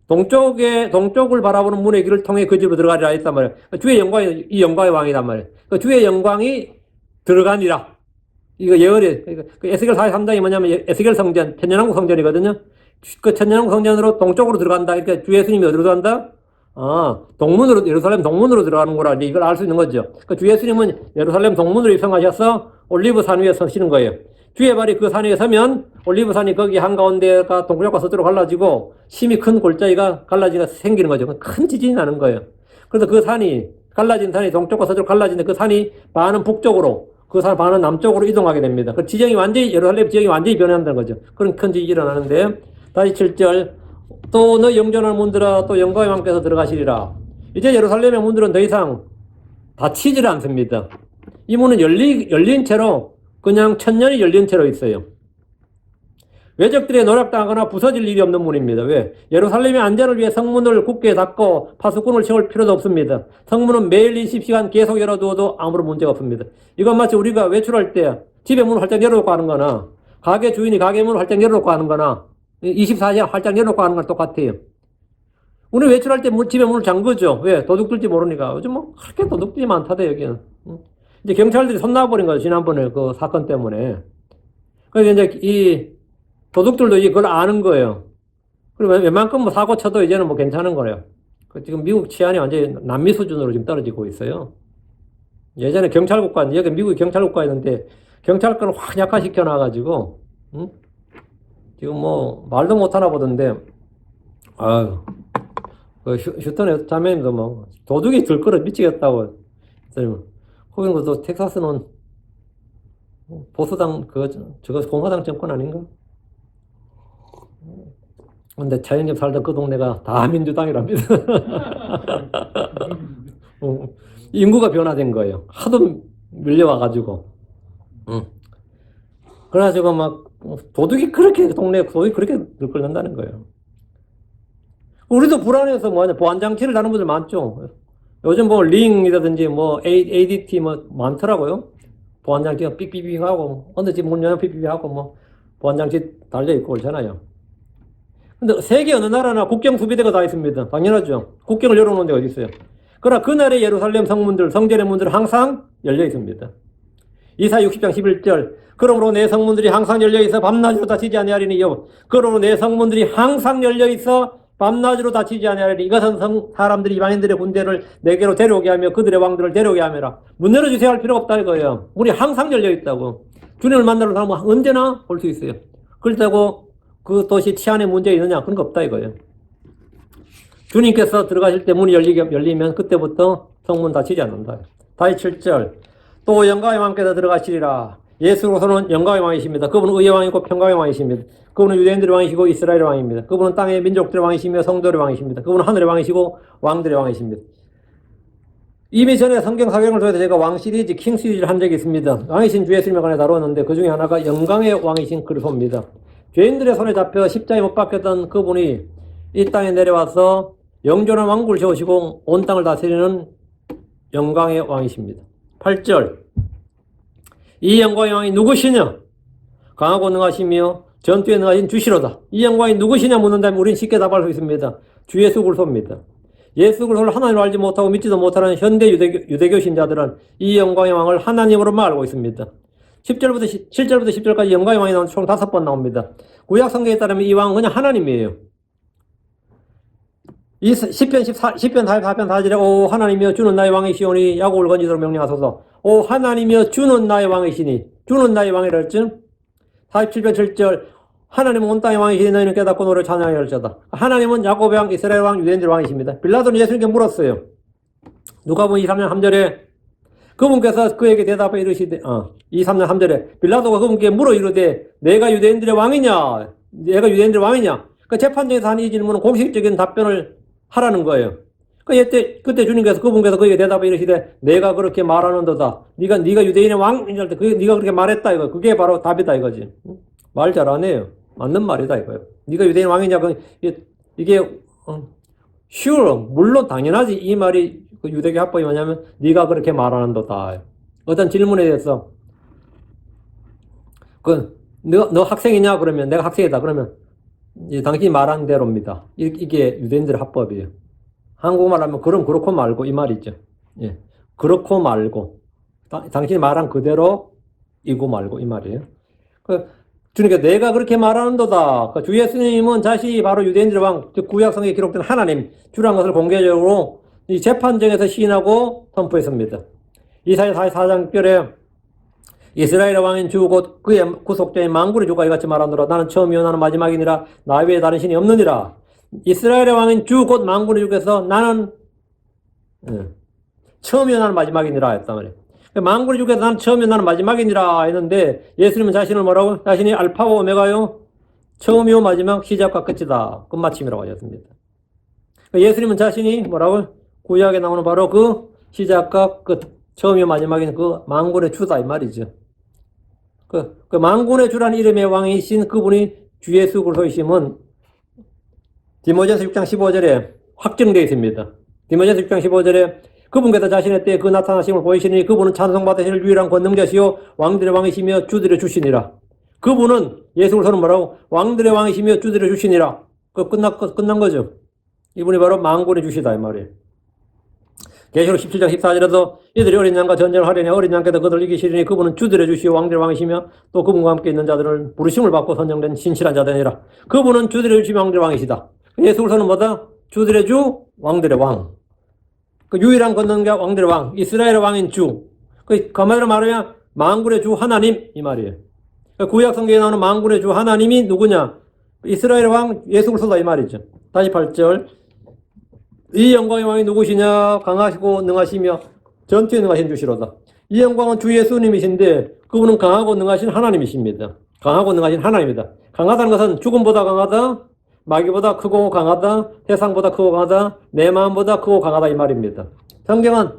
동쪽을 바라보는 문의 길을 통해 그 집으로 들어가리라 했단 말이야. 주의 영광이 이 영광의 왕이란 말이야. 그 주의 영광이 들어가니라. 이거 예언이, 그 에스겔 43장이 뭐냐면 에스겔 성전, 천년왕국 성전이거든요. 그 천년왕국 성전으로 동쪽으로 들어간다. 그러니까 주 예수님이 어디로 들어간다? 동문으로, 예루살렘 동문으로 들어가는구나. 이제 이걸 알 수 있는 거죠. 그 주 예수님은 예루살렘 동문으로 입성하셔서 올리브 산 위에 서시는 거예요. 주의 발이 그 산 위에 서면 올리브 산이 거기 한가운데가 동쪽과 서쪽으로 갈라지고 심히 큰 골짜기가 갈라지가 생기는 거죠. 큰 지진이 나는 거예요. 그래서 그 산이, 갈라진 산이 동쪽과 서쪽으로 갈라지는데 그 산이 반은 북쪽으로, 그 산 반은 남쪽으로 이동하게 됩니다. 그 지형이 완전히, 예루살렘 지형이 완전히 변한다는 거죠. 그런 큰 지진이 일어나는데, 다시 7절, 또 너 영전한 문들아 또 영광의 왕께서 들어가시리라. 이제 예루살렘의 문들은 더 이상 닫히질 않습니다. 이 문은 열린 채로, 그냥 천년이 열린 채로 있어요. 외적들의 노략당하거나 부서질 일이 없는 문입니다. 왜? 예루살렘의 안전을 위해 성문을 굳게 닫고 파수꾼을 채울 필요도 없습니다. 성문은 매일 20시간 계속 열어두어도 아무런 문제가 없습니다. 이건 마치 우리가 외출할 때 집에 문을 활짝 열어놓고 하는 거나, 가게 주인이 가게 문을 활짝 열어놓고 하는 거나, 24시간 활짝 열어놓고 하는 거랑 똑같아요. 우리 외출할 때 집에 문을 잠그죠. 왜? 도둑들지 모르니까. 요즘 뭐 그렇게 도둑들이 많다대 여기는. 이제 경찰들이 손 놔버린 거죠. 지난번에 그 사건 때문에. 그래서 이제 이 도둑들도 이제 그걸 아는 거예요. 그리고 웬만큼 뭐 사고 쳐도 이제는 뭐 괜찮은 거예요. 지금 미국 치안이 완전히 남미 수준으로 지금 떨어지고 있어요. 예전에 경찰국가, 여기 미국이 경찰국가였는데 경찰권을 확 약화시켜 놔가지고, 지금 뭐 말도 못하나 보던데, 아유, 그 휴턴의 자매님도 뭐 도둑이 들끓어 미치겠다고. 거기는 또 텍사스는 보수당 저거 공화당 정권 아닌가? 근데 자연님 살던 그 동네가 다 민주당이랍니다. 인구가 변화된 거예요. 하도 밀려와가지고. 그래가지고 막 도둑이 그렇게 들끓는다는 거예요. 우리도 불안해서 보안장치를 다는 분들 많죠. 요즘 뭐 링이라든지 뭐 ADT 뭐 많더라고요. 보안장치가 삑삑삑 하고, 근데 지금 문 열면 삑삑 하고 뭐 보안장치 달려있고 그렇잖아요. 근데 세계 어느 나라나 국경 수비대가 다 있습니다. 당연하죠. 국경을 열어놓은 데가 어디 있어요. 그러나 그날의 예루살렘 성문들, 성전의 문들은 항상 열려 있습니다. 이사 60장 11절. 그러므로 내 성문들이 항상 열려 있어 밤낮으로 닫히지 아니하리니 그러므로 내 성문들이 항상 열려 있어 밤낮으로 닫히지 아니하리니 이것은 사람들이 이방인들의 군대를 내게로 데려오게 하며 그들의 왕들을 데려오게 하매라. 문 열어주세요 할 필요가 없다 이거예요. 문이 항상 열려 있다고. 주님을 만나러 사람은 언제나 볼 수 있어요. 그렇다고 그 도시 치안에 문제 있느냐? 그런 거 없다 이거예요. 주님께서 들어가실 때 문이 열리면 그때부터 성문 닫히지 않는다. 다시 7절. 또 영광의 왕께서 들어가시리라. 예수로서는 영광의 왕이십니다. 그분은 의의 왕이고 평강의 왕이십니다. 그분은 유대인들의 왕이시고 이스라엘의 왕입니다. 그분은 땅의 민족들의 왕이시며 성도의 왕이십니다. 그분은 하늘의 왕이시고 왕들의 왕이십니다. 이미 전에 성경 사경을 통해서 제가 왕 시리즈, 킹 시리즈를 한 적이 있습니다. 왕이신 주 예수님에 관해 다루었는데 그 중에 하나가 영광의 왕이신 그리스도입니다. 죄인들의 손에 잡혀 십자가에 못 박혔던 그분이 이 땅에 내려와서 영존한 왕국을 세우시고 온 땅을 다스리는 영광의 왕이십니다. 8절. 이 영광의 왕이 누구시냐? 강하고 능하시며 전투에 능하신 주시로다. 이 영광이 누구시냐 묻는다면 우리는 쉽게 답할 수 있습니다. 주 예수 그리스도입니다. 예수 그리스도를 하나님을 알지 못하고 믿지도 못하는 현대 유대교 신자들은 이 영광의 왕을 하나님으로만 알고 있습니다. 7절부터 10절까지 영광의 왕이 나온 총 5번 나옵니다. 구약 성경에 따르면 이 왕은 그냥 하나님이에요. 이 시편 44편 4절에 오 하나님이여 주는 나의 왕이시오니 야곱을 건지도록 명령하소서. 오 하나님이여 주는 나의 왕이시니 주는 나의 왕이라 했죠. 47편 7절 하나님은 온 땅의 왕이시니 너희는 깨닫고 노래 찬양하여 할지어다. 하나님은 야곱의 왕, 이스라엘 왕, 유대인들의 왕이십니다. 빌라도는 예수님께 물었어요. 누가복음 23장 3절에 그분께서 그에게 대답해 이르시되 23장 3절에 빌라도가 그분께 물어 이르되 내가 유대인들의 왕이냐? 내가 유대인들의 왕이냐? 그 재판정에서 한 이 질문은 공식적인 답변을 하라는 거예요. 그때 주님께서 그분께서 그에게 대답해 이르시되 내가 그렇게 말하는도다. 네가 유대인의 왕인 줄 알 때 네가 그렇게 말했다 이거. 그게 바로 답이다 이거지. 말 잘하네요. 맞는 말이다 이거예요. 네가 유대인 왕이냐 이게 sure 물론 당연하지 이 말이 그 유대교 합법이 뭐냐면 네가 그렇게 말하는도다. 어떤 질문에 대해서 너 학생이냐 그러면 내가 학생이다 그러면 당신이 말한 대로입니다. 이게 유대인들의 합법이에요. 한국말 하면 그렇고 말고 이 말이죠. 예. 그렇고 말고 당신이 말한 그대로 이고 말고 이 말이에요. 주님께서 내가 그렇게 말하는도다. 주 예수님은 자신이 바로 유대인들의 왕, 즉 구약성경에 기록된 하나님, 주란 것을 공개적으로 이 재판정에서 시인하고 선포했습니다. 이사야 44장 6절에 이스라엘의 왕인 주 곧 그의 구속자인 만군의 주가 이같이 말하노라. 나는 처음이요 나는 마지막이니라. 나 외에 다른 신이 없느니라. 이스라엘의 왕인 주 곧 만군의 주께서 나는 처음이요 나는 마지막이니라 했단 말이에요. 만군의 주께서 나는 처음이요 나는 마지막이니라 했는데 예수님은 자신을 뭐라고? 자신이 알파고 오메가요 처음이요 마지막 시작과 끝이다. 끝마침이라고 하셨습니다. 예수님은 자신이 뭐라고? 구약에 나오는 바로 그 시작과 끝 처음이요 마지막인 그 만군의 주다 이 말이죠. 그 만군의 주라는 이름의 왕이신 그분이 주 예수 그리스도이심은 디모데전서 6장 15절에 확정되어 있습니다. 디모데전서 6장 15절에 그분께서 자신의 때에 그 나타나심을 보이시니 그분은 찬송받으실 유일한 권능자시요 왕들의 왕이시며 주들의 주시니라. 그분은 예수 그리스도는 뭐라고? 왕들의 왕이시며 주들의 주시니라. 끝난 거죠. 이분이 바로 만군의 주시다 이 말이에요. 계시록 17장 14절에도 이들이 어린 양과 전쟁을 하려니 어린 양께서 그들을 이기시리니 그분은 주들의 주시요 왕들의 왕이시며 또 그분과 함께 있는 자들을 부르심을 받고 선정된 신실한 자들이라. 그분은 주들의 주시며 왕들의 왕이시다. 예수 그리스도는 뭐다? 주들의 주, 왕들의 왕. 그 유일한 권능자 왕들의 왕, 이스라엘의 왕인 주. 그 말로 말하면 만군의 주 하나님 이 말이에요. 구약 성경에 나오는 만군의 주 하나님이 누구냐? 이스라엘의 왕 예수 그리스도다 이 말이죠. 다시 8절. 이 영광의 왕이 누구시냐? 강하시고 능하시며 전투에 능하신 주시로다. 이 영광은 주 예수님이신데 그분은 강하고 능하신 하나님이십니다. 강하고 능하신 하나님이다. 강하다는 것은 죽음보다 강하다, 마귀보다 크고 강하다, 세상보다 크고 강하다, 내 마음보다 크고 강하다 이 말입니다. 성경은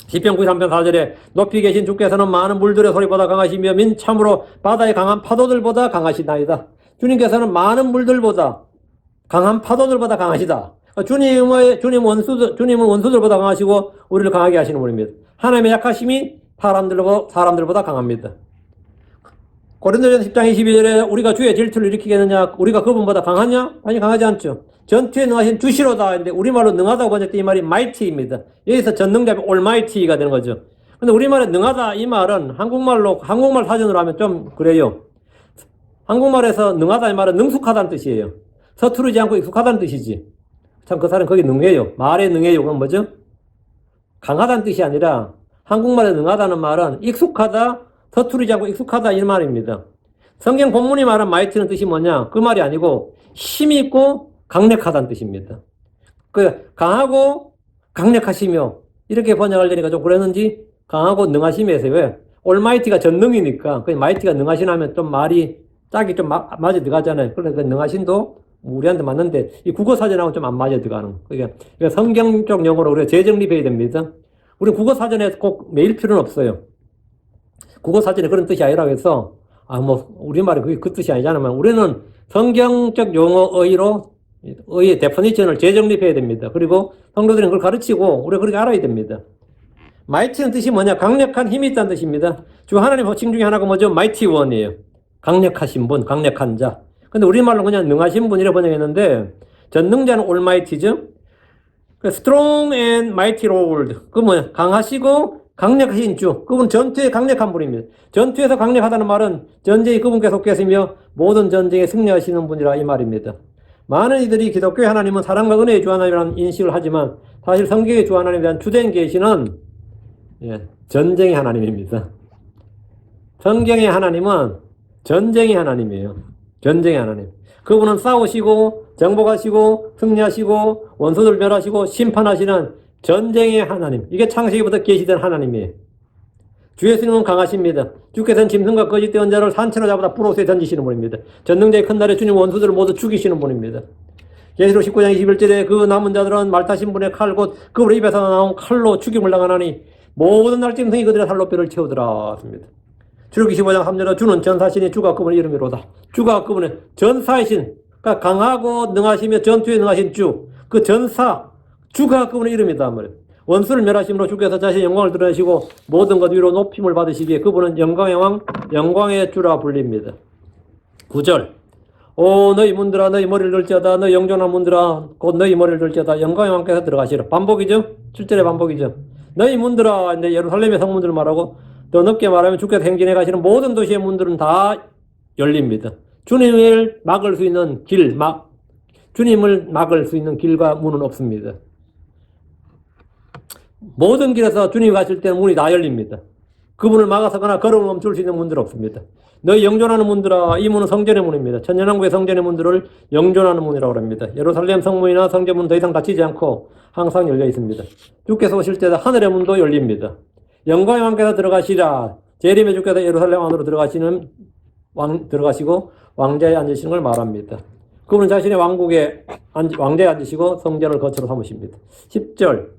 시편 93편 4절에 높이 계신 주께서는 많은 물들의 소리보다 강하시며 참으로 바다의 강한 파도들보다 강하시나이다. 주님께서는 많은 물들보다 강한 파도들보다 강하시다. 주님은 원수들보다 강하시고 우리를 강하게 하시는 분입니다. 하나님의 약하심이 사람들보다 강합니다. 고린도전서 10장 22절에 우리가 주의 질투를 일으키겠느냐? 우리가 그분보다 강하냐? 아니 강하지 않죠. 전투에 능하신 주시로다 했는데 우리말로 능하다고 번역된 이 말이 mighty입니다. 여기서 전능자비 almighty가 되는 거죠. 근데 우리말에 능하다 이 말은 한국말 사전으로 하면 좀 그래요. 한국말에서 능하다 이 말은 능숙하다는 뜻이에요. 서투르지 않고 익숙하다는 뜻이지. 참 그 사람 거기 능해요. 말에 능해요. 그건 뭐죠? 강하다는 뜻이 아니라 한국말에 능하다는 말은 익숙하다, 서투르지 않고 익숙하다 이 말입니다. 성경 본문이 말한 mighty는 뜻이 뭐냐? 그 말이 아니고 힘이 있고 강력하다는 뜻입니다. 강하고 강력하시며 이렇게 번역하려니까 좀 그랬는지 강하고 능하심에서 왜? almighty가 전능이니까 그 mighty가 능하시나면 좀 말이 짝이 좀 맞아 들어가잖아요. 그러니까 능하신도 우리한테 맞는데 이 국어사전하고 좀 안 맞아 들어가는 그러니까 성경적 용어로 우리가 재정립해야 됩니다. 우리 국어사전에 꼭 매일 필요는 없어요. 국어사전에 그런 뜻이 아니라고 해서 우리말이 그게 그 뜻이 아니잖아요. 우리는 성경적 용어 의의 데피니션을 재정립해야 됩니다. 그리고 성도들은 그걸 가르치고 우리가 그렇게 알아야 됩니다. 마이티는 뜻이 뭐냐? 강력한 힘이 있다는 뜻입니다. 주 하나님 호칭 중에 하나가 뭐죠? 마이티 원이에요. 강력하신 분, 강력한 자. 근데 우리말로 그냥 능하신 분이라 번역했는데 전능자는 almighty죠. strong and mighty Lord. 그 뭐냐? 강하시고 강력하신 주. 그분 전투에 강력한 분입니다. 전투에서 강력하다는 말은 전쟁이 그분께 속해 있으며 모든 전쟁에 승리하시는 분이라 이 말입니다. 많은 이들이 기독교의 하나님은 사랑과 은혜의 주 하나님이라는 인식을 하지만 사실 성경의 주 하나님에 대한 주된 계시는 전쟁의 하나님입니다. 성경의 하나님은 전쟁의 하나님이에요. 전쟁의 하나님. 그분은 싸우시고 정복하시고 승리하시고 원수들 멸하시고 심판하시는 전쟁의 하나님. 이게 창세기부터 계시된 하나님이에요. 주 예수님은 강하십니다. 주께서는 짐승과 거짓된 자를 산채로 잡아다 불옷에 던지시는 분입니다. 전능자의 큰 날에 주님 원수들을 모두 죽이시는 분입니다. 계시록 19장 21절에 그 남은 자들은 말 타신 분의 칼 곧 그분의 입에서 나온 칼로 죽임을 당하나니 모든 날짐승이 그들의 살로 뼈를 채우더라 했습니다. 출애굽기 15장 3절에 주는 전사신이 주가 그분의 이름이로다. 주가 그분의 전사이신, 그러니까 강하고 능하시며 전투에 능하신 주, 그 전사, 주가 그분의 이름이다 말이에요. 원수를 멸하심으로 주께서 자신의 영광을 드러내시고 모든 것 위로 높임을 받으시기에 그분은 영광의 왕, 영광의 주라 불립니다. 9절 오 너희 문들아 너희 머리를 들지어다 너희 영존한 문들아 곧 너희 머리를 들지어다 영광의 왕께서 들어가시라. 반복이죠. 7절의 반복이죠. 너희 문들아 이제 예루살렘의 성문들을 말하고 더 넓게 말하면 주께서 행진해 가시는 모든 도시의 문들은 다 열립니다. 주님을 막을 수 있는 길, 주님을 막을 수 있는 길과 문은 없습니다. 모든 길에서 주님이 가실 때는 문이 다 열립니다. 그분을 막아서거나 걸음을 멈출 수 있는 문들은 없습니다. 너희 영존하는 문들아 이 문은 성전의 문입니다. 천년왕국의 성전의 문들을 영존하는 문이라고 합니다. 예루살렘 성문이나 성전문은 더 이상 닫히지 않고 항상 열려 있습니다. 주께서 오실 때 하늘의 문도 열립니다. 영광의 왕께서 들어가시라. 재림의 주께서 예루살렘 안으로 들어가시고 왕자에 앉으시는 걸 말합니다. 그분은 자신의 왕자에 앉으시고 성전을 거처로 삼으십니다. 10절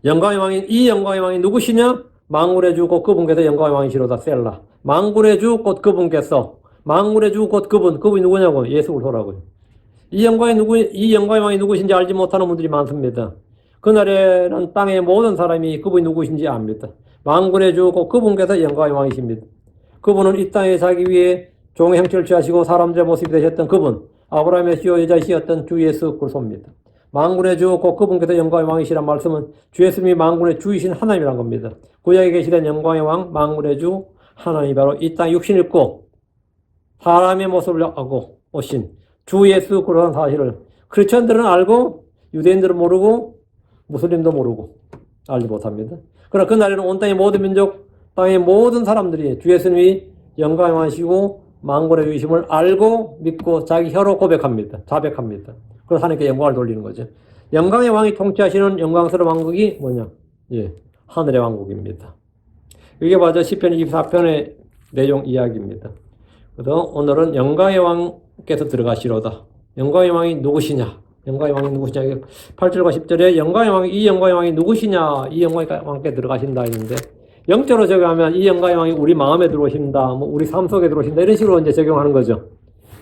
영광의 왕인 이 영광의 왕이 누구시냐? 만군의 주 곧 그분께서 영광의 왕이시로다. 셀라. 만군의 주 곧 그분께서 만군의 주 곧 그분이 누구냐고? 예수 그리스도라고요. 이 영광의 왕이 누구신지 알지 못하는 분들이 많습니다. 그날에는 땅의 모든 사람이 그분이 누구신지 압니다. 만군의 주 곧 그분께서 영광의 왕이십니다. 그분은 이 땅에 자기 위에 종의 형체를 취하시고 사람들의 모습이 되셨던 그분, 아브라함의 씨와 여자이시였던 주 예수 그리스도입니다. 만군의 주 곧 그분께서 영광의 왕이시란 말씀은 주 예수님이 만군의 주이신 하나님이란 겁니다. 구약에 계시던 영광의 왕 만군의 주 하나님이 바로 이 땅에 육신 입고 사람의 모습을 하고 오신 주 예수 그리스도라는 사실을 크리스천들은 알고 유대인들은 모르고 무슬림도 모르고 알지 못합니다. 그러나 그날에는 온 땅의 모든 민족, 땅의 모든 사람들이 주 예수님이 영광의 왕이시고 만군의 주이심을 알고 믿고 자기 혀로 고백합니다. 자백합니다. 그래서 하나님께 영광을 돌리는 거죠. 영광의 왕이 통치하시는 영광스러운 왕국이 뭐냐? 예, 하늘의 왕국입니다. 이게 바로 시편 24편의 내용 이야기입니다. 그래서 오늘은 영광의 왕께서 들어가시로다. 영광의 왕이 누구시냐? 영광의 왕이 누구시냐? 8절과 10절에 영광의 왕이 이 영광의 왕이 누구시냐? 이 영광의 왕께 들어가신다 했는데 영적으로 적용하면 이 영광의 왕이 우리 마음에 들어오신다, 뭐 우리 삶 속에 들어오신다 이런 식으로 이제 적용하는 거죠.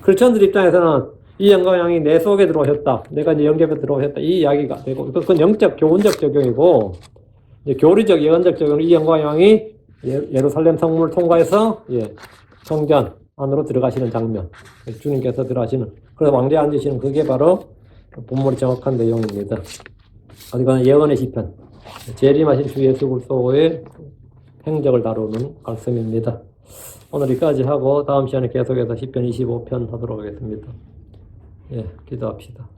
크리스천들 입장에서는 이 영광의 왕이 내 속에 들어오셨다, 내가 이제 영접에 들어오셨다 이 이야기가 되고 그건 영적 교훈적 적용이고 이제 교리적 예언적 적용. 이 영광의 왕이 예루살렘 성문을 통과해서 성전 안으로 들어가시는 장면, 주님께서 들어가시는 그래서 왕좌에 앉으시는 그게 바로 본문의 정확한 내용입니다. 어디가 예언의 시편, 재림하신 주 예수 그리스도의 행적을 다루는 말씀입니다. 오늘 여기까지 하고 다음 시간에 계속해서 시편 25편 하도록 하겠습니다. 기도합시다.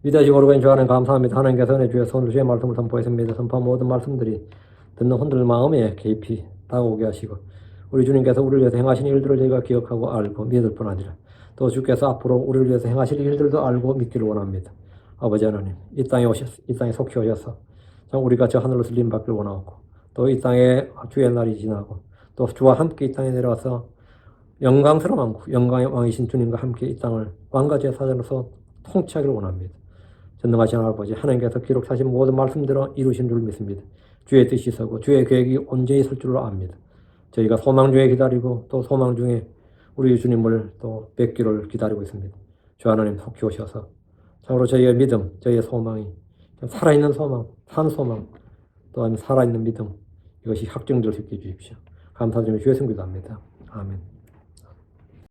위대하시고 오르가인 주 하나님 감사합니다. 하나님께서 은혜 주셔서 오늘 주의 말씀을 선포했습니다. 선포한 모든 말씀들이 듣는 혼들 마음에 깊이 다가오게 하시고 우리 주님께서 우리를 위해서 행하신 일들을 저희가 기억하고 알고 믿을 뿐 아니라 또 주께서 앞으로 우리를 위해서 행하실 일들도 알고 믿기를 원합니다. 아버지 하나님, 이 땅에 속히 오셔서 우리가 저 하늘로 들림 받기를 원하고 또 이 땅에 주의 날이 지나고 또 주와 함께 이 땅에 내려와서 영광스러운 왕국, 영광의 왕이신 주님과 함께 이 땅을 왕과 제사장으로서 통치하기를 원합니다. 전능하신 아버지 하나님께서 기록하신 모든 말씀대로 이루신 줄 믿습니다. 주의 뜻이 서고 주의 계획이 온전히 설 줄로 압니다. 저희가 소망 중에 기다리고 또 소망 중에 우리 주님을 또 뵙기를 기다리고 있습니다. 주 하나님 속히 오셔서 참으로 저희의 믿음, 저희의 소망이 살아있는 소망, 산 소망, 또한 살아있는 믿음 이것이 확정될 수 있게 해주십시오. 감사드리며 주의 성기도합니다. 아멘.